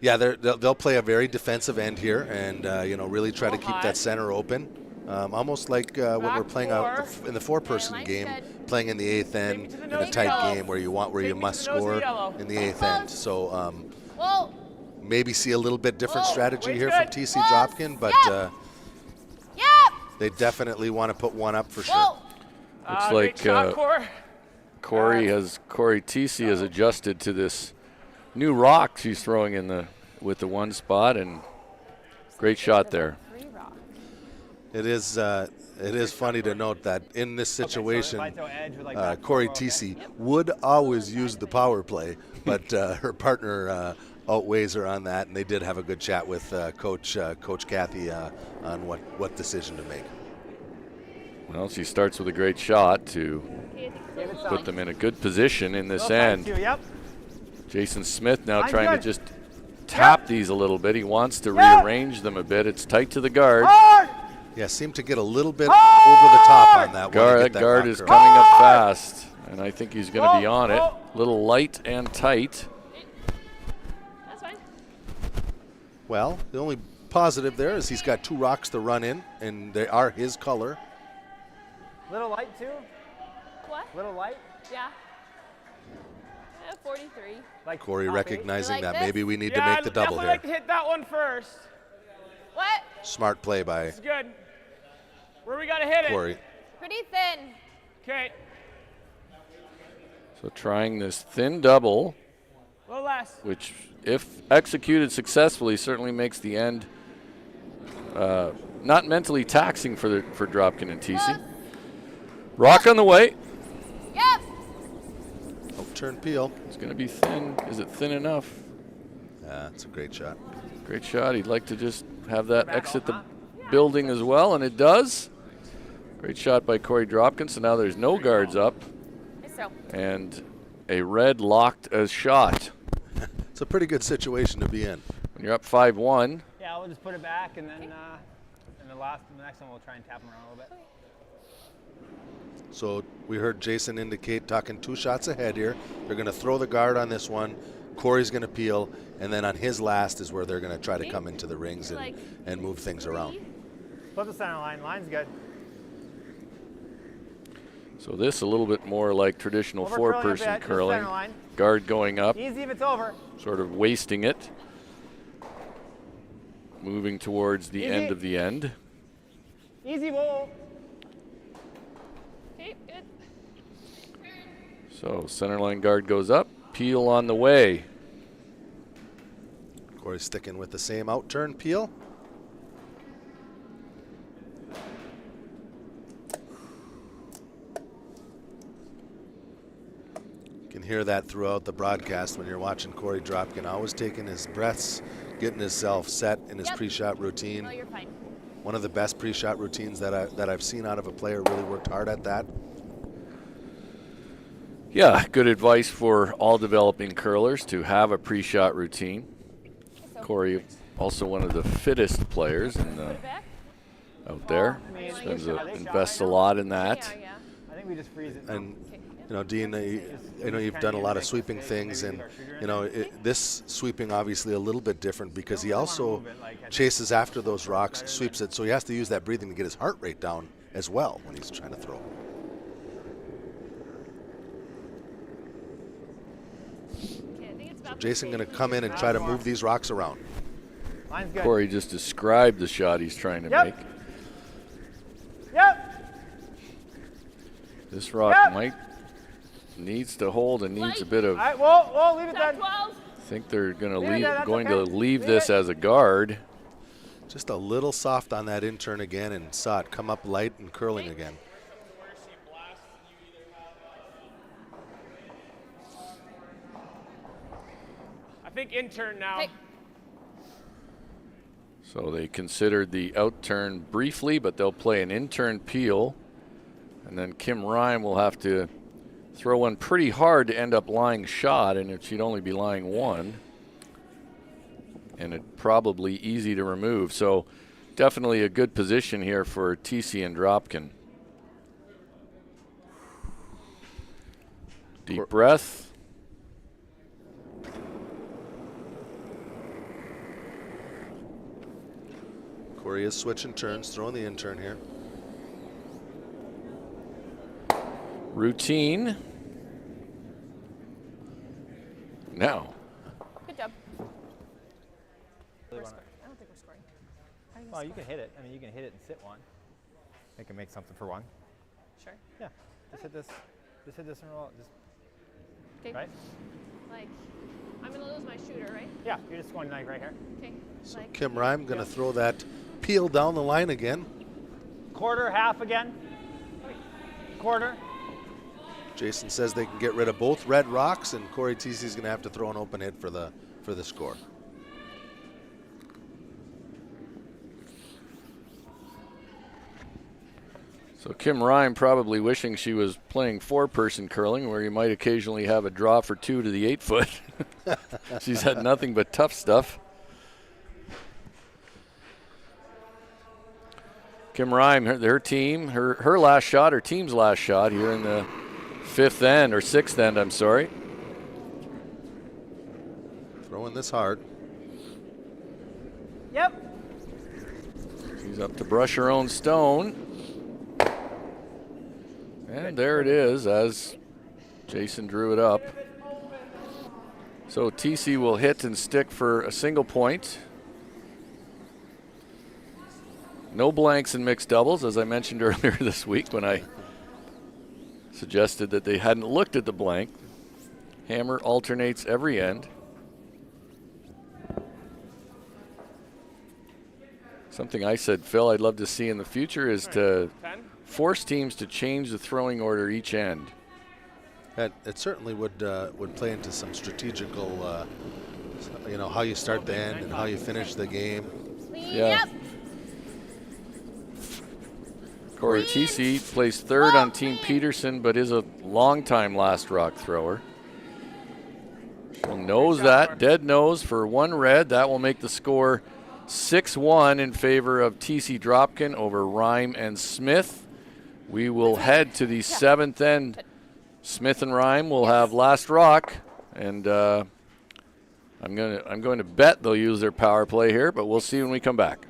Yeah, they'll play a very defensive end here, and really try to keep that center open, almost like when we're playing out in the 4-person game, playing in the eighth end in a tight game where you must score in the eighth end. So maybe see a little bit different strategy here from Thiesse Dropkin, but they definitely want to put one up for sure. Looks like Cory Thiesse has adjusted to this new rock she's throwing in with the one spot, and great shot there. It is funny to note that in this situation, Cory Thiesse would always use the power play, but her partner outweighs her on that, and they did have a good chat with Coach Kathy on what decision to make. Well, she starts with a great shot to put them in a good position in this end. Jason Smith now trying to just tap these a little bit. He wants to rearrange them a bit. It's tight to the guard. Yeah, seemed to get a little bit over the top on that one. That guard is coming up fast, and I think he's going to be on it. A little light and tight. That's fine. Well, the only positive there is he's got 2 rocks to run in, and they are his color. Little light too? What? Little light? Yeah. 43. Like Corey recognizing that maybe we need to Yeah, make the double I'd here. like to hit that one first. What? Smart play by It's good. Where we got to hit it? Corey. Pretty thin. Okay. So trying this thin double, A little less. which if executed successfully certainly makes the end not mentally taxing for Dropkin and Thiesse. Rock on the way. Yep. Turn peel. It's going to be thin. Is it thin enough? Yeah, it's a great shot. Great shot. He'd like to just have that exit the building as well, and it does. Great shot by Cory Dropkin. So now there's no guards up. And a red locked as shot. It's a pretty good situation to be in. When you're up 5-1. Yeah, we'll just put it back, and then the next one we'll try and tap them around a little bit. So we heard Jason indicate talking 2 shots ahead here. They're going to throw the guard on this one. Corey's going to peel, and then on his last is where they're going to try to come into the rings and move things around. Flip the center line. Line's good. So this a little bit more like traditional Over 4-person curling. Guard going up. Easy if it's over. Sort of wasting it. Moving towards the end of the end. Easy, whoa. Okay, good. So centerline guard goes up. Peel on the way. Corey sticking with the same out-turn peel. You can hear that throughout the broadcast when you're watching Cory Dropkin, always taking his breaths, getting himself set in his pre-shot routine. No, you're fine. One of the best pre-shot routines that I've seen out of a player. Really worked hard at that. Yeah, good advice for all developing curlers to have a pre-shot routine. Cory, also one of the fittest players out there. Invests a lot in that. I think we just freeze it. And you know, Dean, I know you've done a lot of sweeping things, and you know this sweeping obviously a little bit different because he also chases after those rocks, sweeps it, so he has to use that breathing to get his heart rate down as well when he's trying to throw. So Jason going to come in and try to move these rocks around. Cory just described the shot he's trying to make. This rock needs to hold and needs a bit of. We'll leave it then. I think they're going to leave this as a guard. Just a little soft on that in turn again, and saw it come up light and curling again. I think in turn now. Hey. So they considered the out turn briefly, but they'll play an in turn peel. And then Kim Rime will have to throw one pretty hard to end up lying shot, and she'd only be lying one. And it's probably easy to remove. So definitely a good position here for Thiesse and Dropkin. Deep breath. Cory is switching turns, throwing the in turn here. Routine. Now. Good job. I don't think we're scoring. Well, you can hit it. I mean, you can hit it and sit one. They can make something for one. Sure. Yeah. Just hit this. Just hit this and roll. Just. Okay. Right. Like, I'm gonna lose my shooter, right? Yeah. You're just going like right here. Okay. So Kim Rime going to throw that peel down the line again. Quarter, half again. Quarter. Jason says they can get rid of both red rocks, and Cory Thiesse is going to have to throw an open hit for the score. So Kim Rime probably wishing she was playing 4-person curling, where you might occasionally have a draw for 2 to the 8 foot. She's had nothing but tough stuff. Kim Rime, her team, her last shot, her team's last shot here in the 5th end, or 6th end, I'm sorry. Throwing this hard. Yep. She's up to brush her own stone. And there it is as Jason drew it up. So Thiesse will hit and stick for a single point. No blanks in mixed doubles, as I mentioned earlier this week when I suggested that they hadn't looked at the blank. Hammer alternates every end. Something I said, Phil, I'd love to see in the future is to force teams to change the throwing order each end. It certainly would play into some strategical, how you start the end and how you finish the game. Yeah. Cory Thiesse plays 3rd on Team Peterson, but is a long-time last rock thrower. She'll nose that, dead nose for 1 red. That will make the score 6-1 in favor of Thiesse Dropkin over Rime and Smith. We will head to the 7th end. Smith and Rime will have last rock, and I'm going to bet they'll use their power play here, but we'll see when we come back.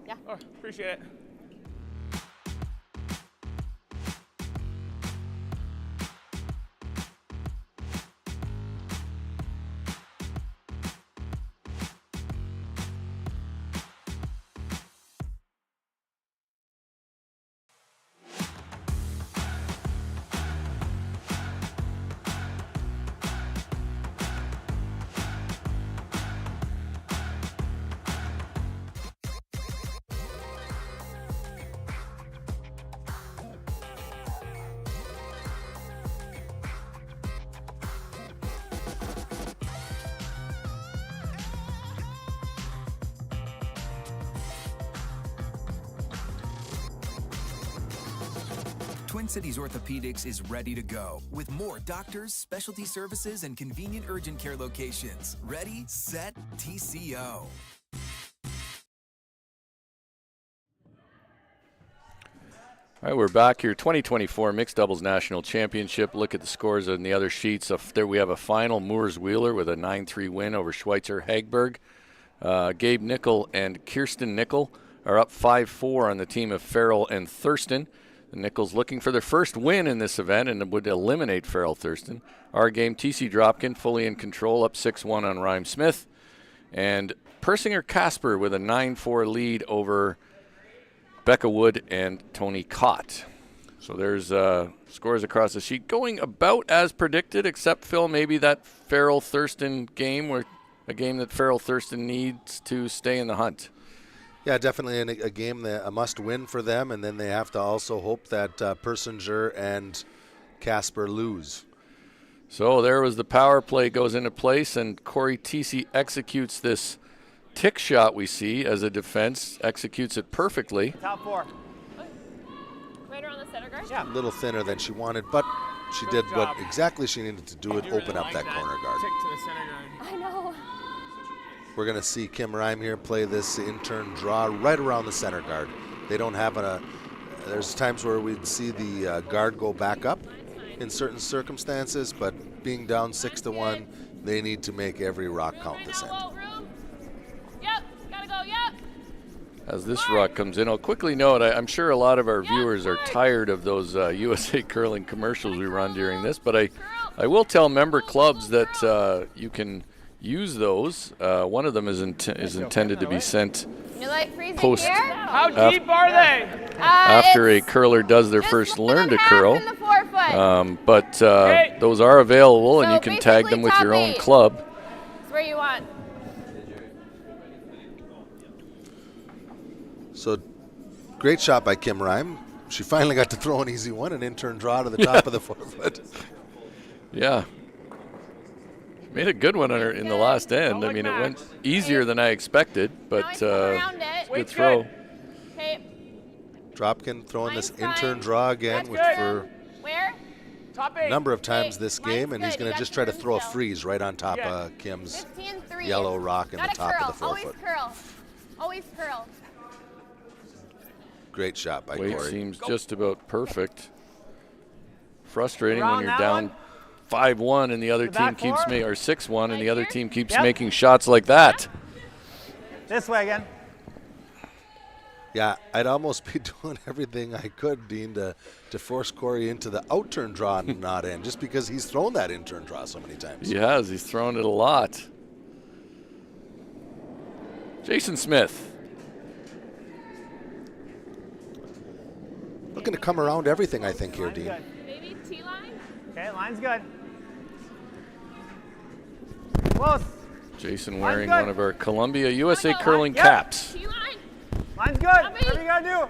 Yeah. Oh, appreciate it. Twin Cities Orthopedics is ready to go with more doctors, specialty services, and convenient urgent care locations. Ready, set, TCO. All right, we're back here. 2024 Mixed Doubles National Championship. Look at the scores on the other sheets. There we have a final. Moores-Wheeler with a 9-3 win over Schweitzer-Hagberg. Gabe Nickel and Kirsten Nickel are up 5-4 on the team of Farrell and Thurston. The Nichols looking for their first win in this event and would eliminate Farrell Thurston. Our game, Thiesse Dropkin fully in control, up 6-1 on Rhyme Smith. And Persinger Casper with a 9-4 lead over Becca Wood and Tony Cott. So there's scores across the sheet going about as predicted, except, Phil, maybe that Farrell Thurston game, where a game that Farrell Thurston needs to stay in the hunt. Yeah, definitely a game that a must-win for them, and then they have to also hope that Persinger and Casper lose. So there was the power play goes into place, and Cory Thiesse executes this tick shot we see as a defense, executes it perfectly. Top 4. Right around the center guard? Yeah. A little thinner than she wanted, but she did what exactly she needed to do it, open up that corner guard. Tick to the center guard. I know. We're going to see Kim Rhyme here play this in-turn draw right around the center guard. They don't have there's times where we'd see the guard go back up in certain circumstances, but being down 6-1, they need to make every rock count this end. Yep, gotta go, yep. As this rock comes in, I'll quickly note, I'm sure a lot of our viewers are tired of those USA Curling commercials we run during this, but I will tell member clubs that you can use those. One of them is intended to be sent You like freezing post here? How deep are they? after a curler does their first learn to curl. But those are available, and you can tag them with your own club. It's where you want. So great shot by Kim Rhyme. She finally got to throw an easy one, an in-turn draw to the top of the 4-foot. Yeah. Made a good one in the last end. I mean, it went easier than I expected, but good throw. Dropkin throwing this in-turn draw again for a number of times this game, and he's going to just try to throw a freeze right on top of Kim's yellow rock in the top of the 4-foot. Always curl. Always curl. Great shot by Weight Cory. seems just about perfect. Frustrating when you're down 5-1 and the other team keeps or 6-1 and the other team keeps making shots like that. This way again. Yeah, I'd almost be doing everything I could, Dean, to force Cory into the out-turn draw and not in, just because he's thrown that in-turn draw so many times. He has. He's thrown it a lot. Jason Smith. Looking to come around everything, I think, here, Dean. Maybe T-line? Okay, line's good. Close. Jason wearing one of our Columbia USA Curling caps. T-line? Line's good. Whatever you gotta do.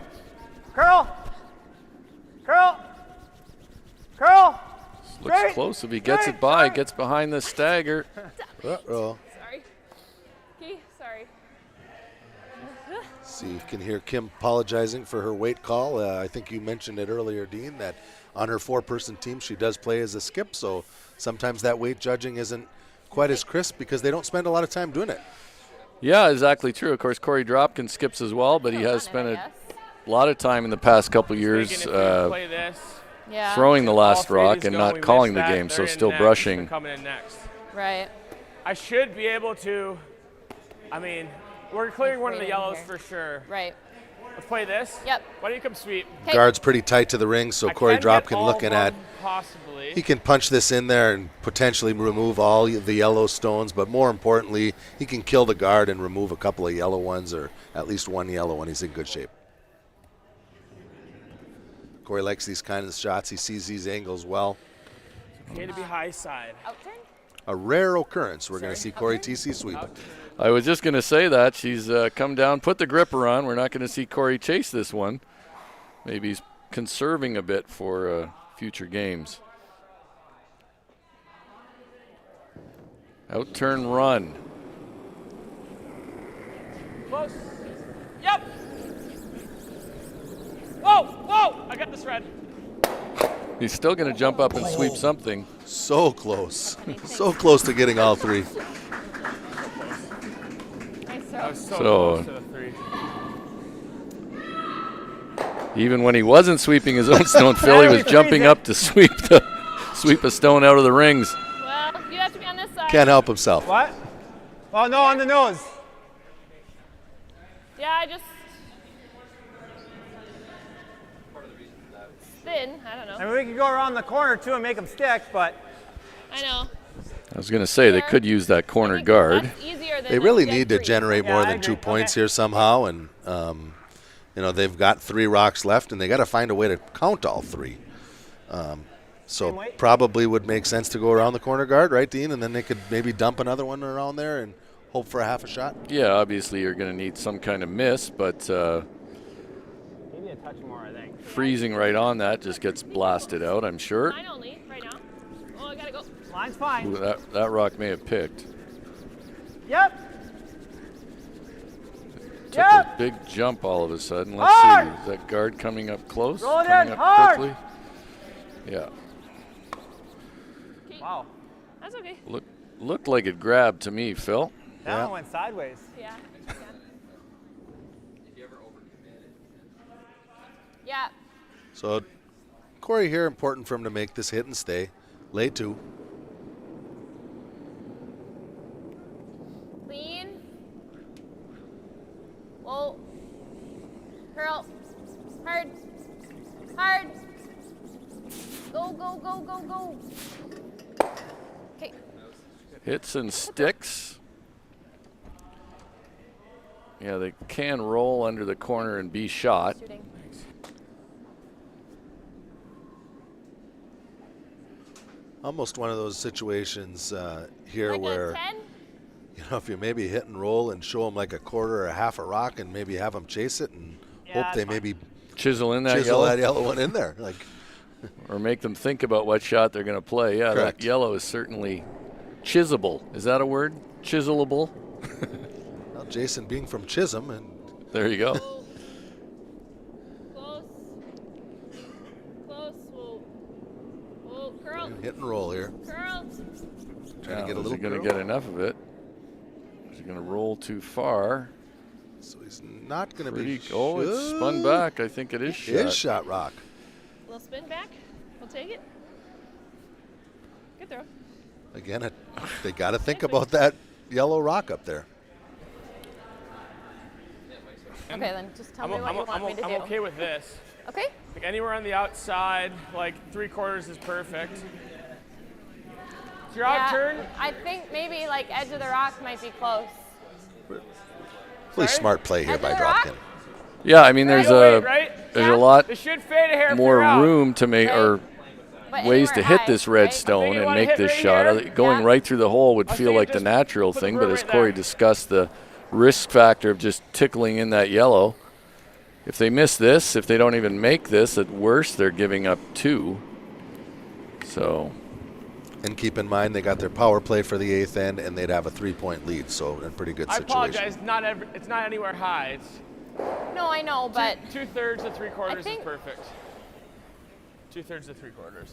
Curl. Curl. Curl. Looks close. If he gets it by, gets behind the stagger. Uh-oh. Sorry. Okay, sorry. See, you can hear Kim apologizing for her weight call. I think you mentioned it earlier, Dean, that on her 4-person team she does play as a skip, so sometimes that weight judging isn't quite as crisp because they don't spend a lot of time doing it. Yeah, exactly true. Of course, Cory Dropkin skips as well, but he has spent a lot of time in the past couple years throwing the last rock and not calling the game, so still brushing. Right. I should be able to, I mean, we're clearing one of the yellows for sure. Right. Let's play this. Yep. Why don't you come sweep? Guard's pretty tight to the ring, so Cory Dropkin looking at, possibly. he can punch this in there and potentially remove all the yellow stones, but more importantly, he can kill the guard and remove a couple of yellow ones, or at least one yellow one. He's in good shape. Cory likes these kinds of shots. He sees these angles well. Okay to be high side. Outturn? A rare occurrence. We're going to see Cory Thiesse sweep. I was just going to say that. She's come down, put the gripper on. We're not going to see Cory chase this one. Maybe he's conserving a bit for future games. Outturn run. Close. Yep. Whoa, whoa, I got this red. He's still going to jump up and sweep something. So close. So close to getting all three. That was so So- close to the 3. Even when he wasn't sweeping his own stone, Phil, he was jumping up to sweep a stone out of the rings. Well, you have to be on this side. Can't help himself. What? Oh, no, on the nose. Yeah, I just. Spin. I don't know. I mean, we could go around the corner, too, and make them stick, but... I know. I was going to say they could use that corner guard. That's easier than They the really dead need to three. generate more I than agree. 2 points here somehow, and you know, they've got 3 rocks left, and they got to find a way to count all 3. So probably would make sense to go around the corner guard, right, Dean? And then they could maybe dump another one around there and hope for a half a shot. Yeah, obviously you're going to need some kind of miss, but Maybe a touch more, I think. freezing right on that just gets blasted out, I'm sure. Mine only right now. Oh, I gotta go. Line's fine. Ooh, that rock may have picked. Yep. Took a big jump all of a sudden. Let's Hard. see. Is that guard coming up close? Roll it Coming in, up hard. quickly? Yeah. Wow. That's okay. Looked like it grabbed to me, Phil. That one went sideways. Yeah. Yeah. So Corey here, important for him to make this hit and stay. Lay 2. Lean. Whoa. Curl. Hard. Hard. Go, go, go, go, go. Okay. Hits and sticks. Yeah, they can roll under the corner and be shot. Shooting. Almost one of those situations here Like where, a 10? you know, if you maybe hit and roll and show them like a quarter or a half a rock and maybe have them chase it and hope they maybe Chisel in that chisel yellow. that yellow one in there. Like, or make them think about what shot they're going to play. Yeah, Correct. that yellow is certainly chiselable. Is that a word? Chiselable? well, Jason being from Chisholm, and There you go. Close. Close. Whoa. Whoa. Curl. hit and roll here. Curl. Trying to get a Is little he going to curl. get enough of it? Is he going to roll too far? So he's not going to be. Oh, it's spun back. I think it is shot. It is shot rock. Little spin back. We'll take it. Good throw. Again, they got to think about that yellow rock up there. Okay, then just tell me what you want me to do. I'm okay with this. Okay. Like anywhere on the outside, like 3/4 is perfect. It's your out turn. I think maybe like edge of the rock might be close. Really smart play here by Dropkin. Yeah, I mean, there's a lot It should fade a hair more out. room to make or But ways to anywhere hit high, this red right? stone and wanna make hit this right shot. here? Going right through the hole would feel like the natural put the thing, but bird as right Corey there. discussed, the risk factor of just tickling in that yellow. If they miss this, if they don't even make this, at worst they're giving up 2. So. And keep in mind they got their power play for the 8th end, and they'd have a 3-point lead, so in a pretty good I situation. apologize. It's not anywhere high. It's No, I know, but 2/3 to 3/4 is think- perfect. 2/3 to 3/4.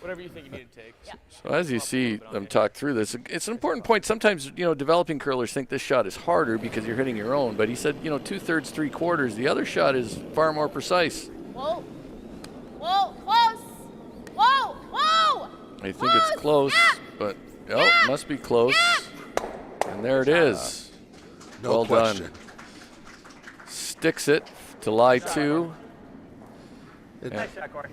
Whatever you think you need to take. Yeah. So as you see them talk through this, it's an important point. Sometimes, developing curlers think this shot is harder because you're hitting your own. But he said, 2/3, 3/4. The other shot is far more precise. whoa, whoa, close, whoa, whoa. I think it's close, but must be close. And there it is. No well question. done. Sticks it to lie 2. Nice shot, Corey.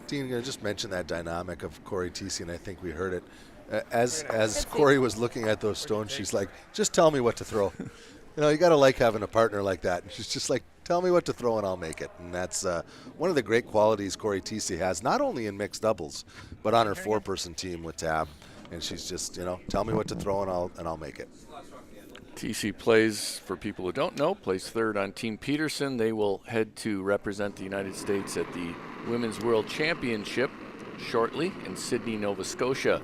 Dean, I just mentioned that dynamic of Corey Thiesse, and I think we heard it. As Corey was looking at those stones, she's like, just tell me what to throw. You got to like having a partner like that. And she's just like, tell me what to throw and I'll make it. And that's one of the great qualities Corey Thiesse has, not only in mixed doubles, but on her 4-person team with Tab. And she's just, tell me what to throw and I'll make it. TC plays, for people who don't know, plays 3rd on Team Peterson. They will head to represent the United States at the Women's World Championship shortly in Sydney, Nova Scotia.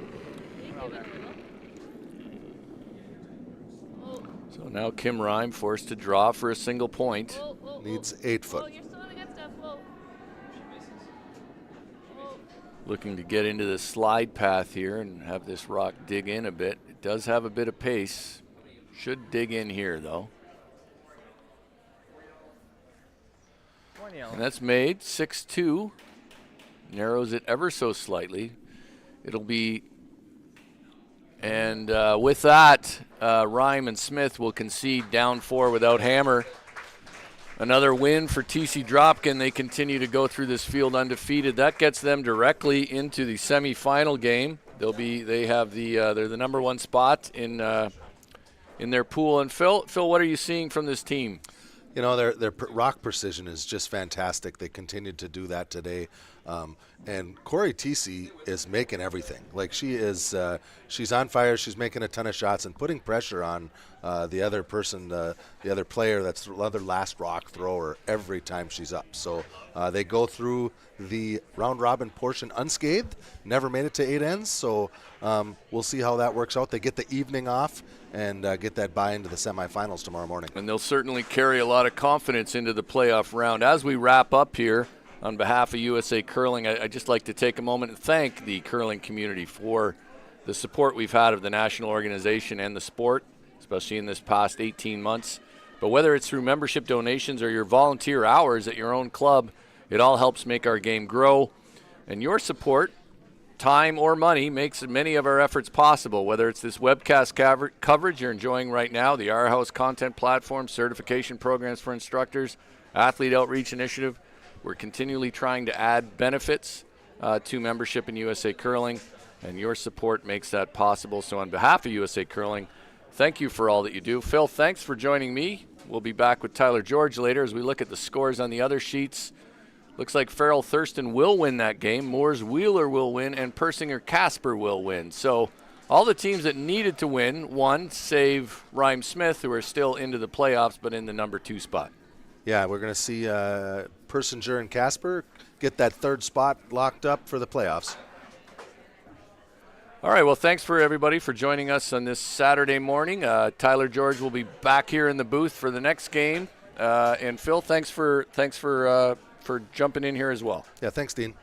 So now Kim Rhyme forced to draw for a single point. Needs 8 foot. Whoa, you're still doing good stuff. Whoa. Looking to get into the slide path here and have this rock dig in a bit. It does have a bit of pace. Should dig in here, though. And that's made 6-2. Narrows it ever so slightly. It'll be, and with that, Rhyme and Smith will concede down 4 without hammer. Another win for Thiesse Dropkin. They continue to go through this field undefeated. That gets them directly into the semifinal game. They're the number 1 spot in their pool. And Phil, what are you seeing from this team? You know, their rock precision is just fantastic. They continued to do that today. And Cory Thiesse is making everything. Like, she's on fire. She's making a ton of shots and putting pressure on the other person, the other player that's the other last rock thrower every time she's up. So they go through the round robin portion unscathed, never made it to 8 ends. So we'll see how that works out. They get the evening off and get that bye into the semifinals tomorrow morning. And they'll certainly carry a lot of confidence into the playoff round. As we wrap up here, on behalf of USA Curling, I'd just like to take a moment and thank the curling community for the support we've had of the national organization and the sport, especially in this past 18 months. But whether it's through membership donations or your volunteer hours at your own club, it all helps make our game grow. And your support, time or money, makes many of our efforts possible, whether it's this webcast coverage you're enjoying right now, the Our House content platform, certification programs for instructors, athlete outreach initiative. We're continually trying to add benefits to membership in USA Curling, and your support makes that possible. So on behalf of USA Curling, thank you for all that you do. Phil, thanks for joining me. We'll be back with Tyler George later as we look at the scores on the other sheets. Looks like Farrell Thurston will win that game. Moores Wheeler will win, and Persinger Casper will win. So all the teams that needed to win won, save Rhyme Smith, who are still into the playoffs but in the number 2 spot. Yeah, we're going to see Persinger and Casper get that 3rd spot locked up for the playoffs. All right, well, thanks for everybody for joining us on this Saturday morning. Tyler George will be back here in the booth for the next game. And Phil, thanks for jumping in here as well. Yeah, thanks, Dean.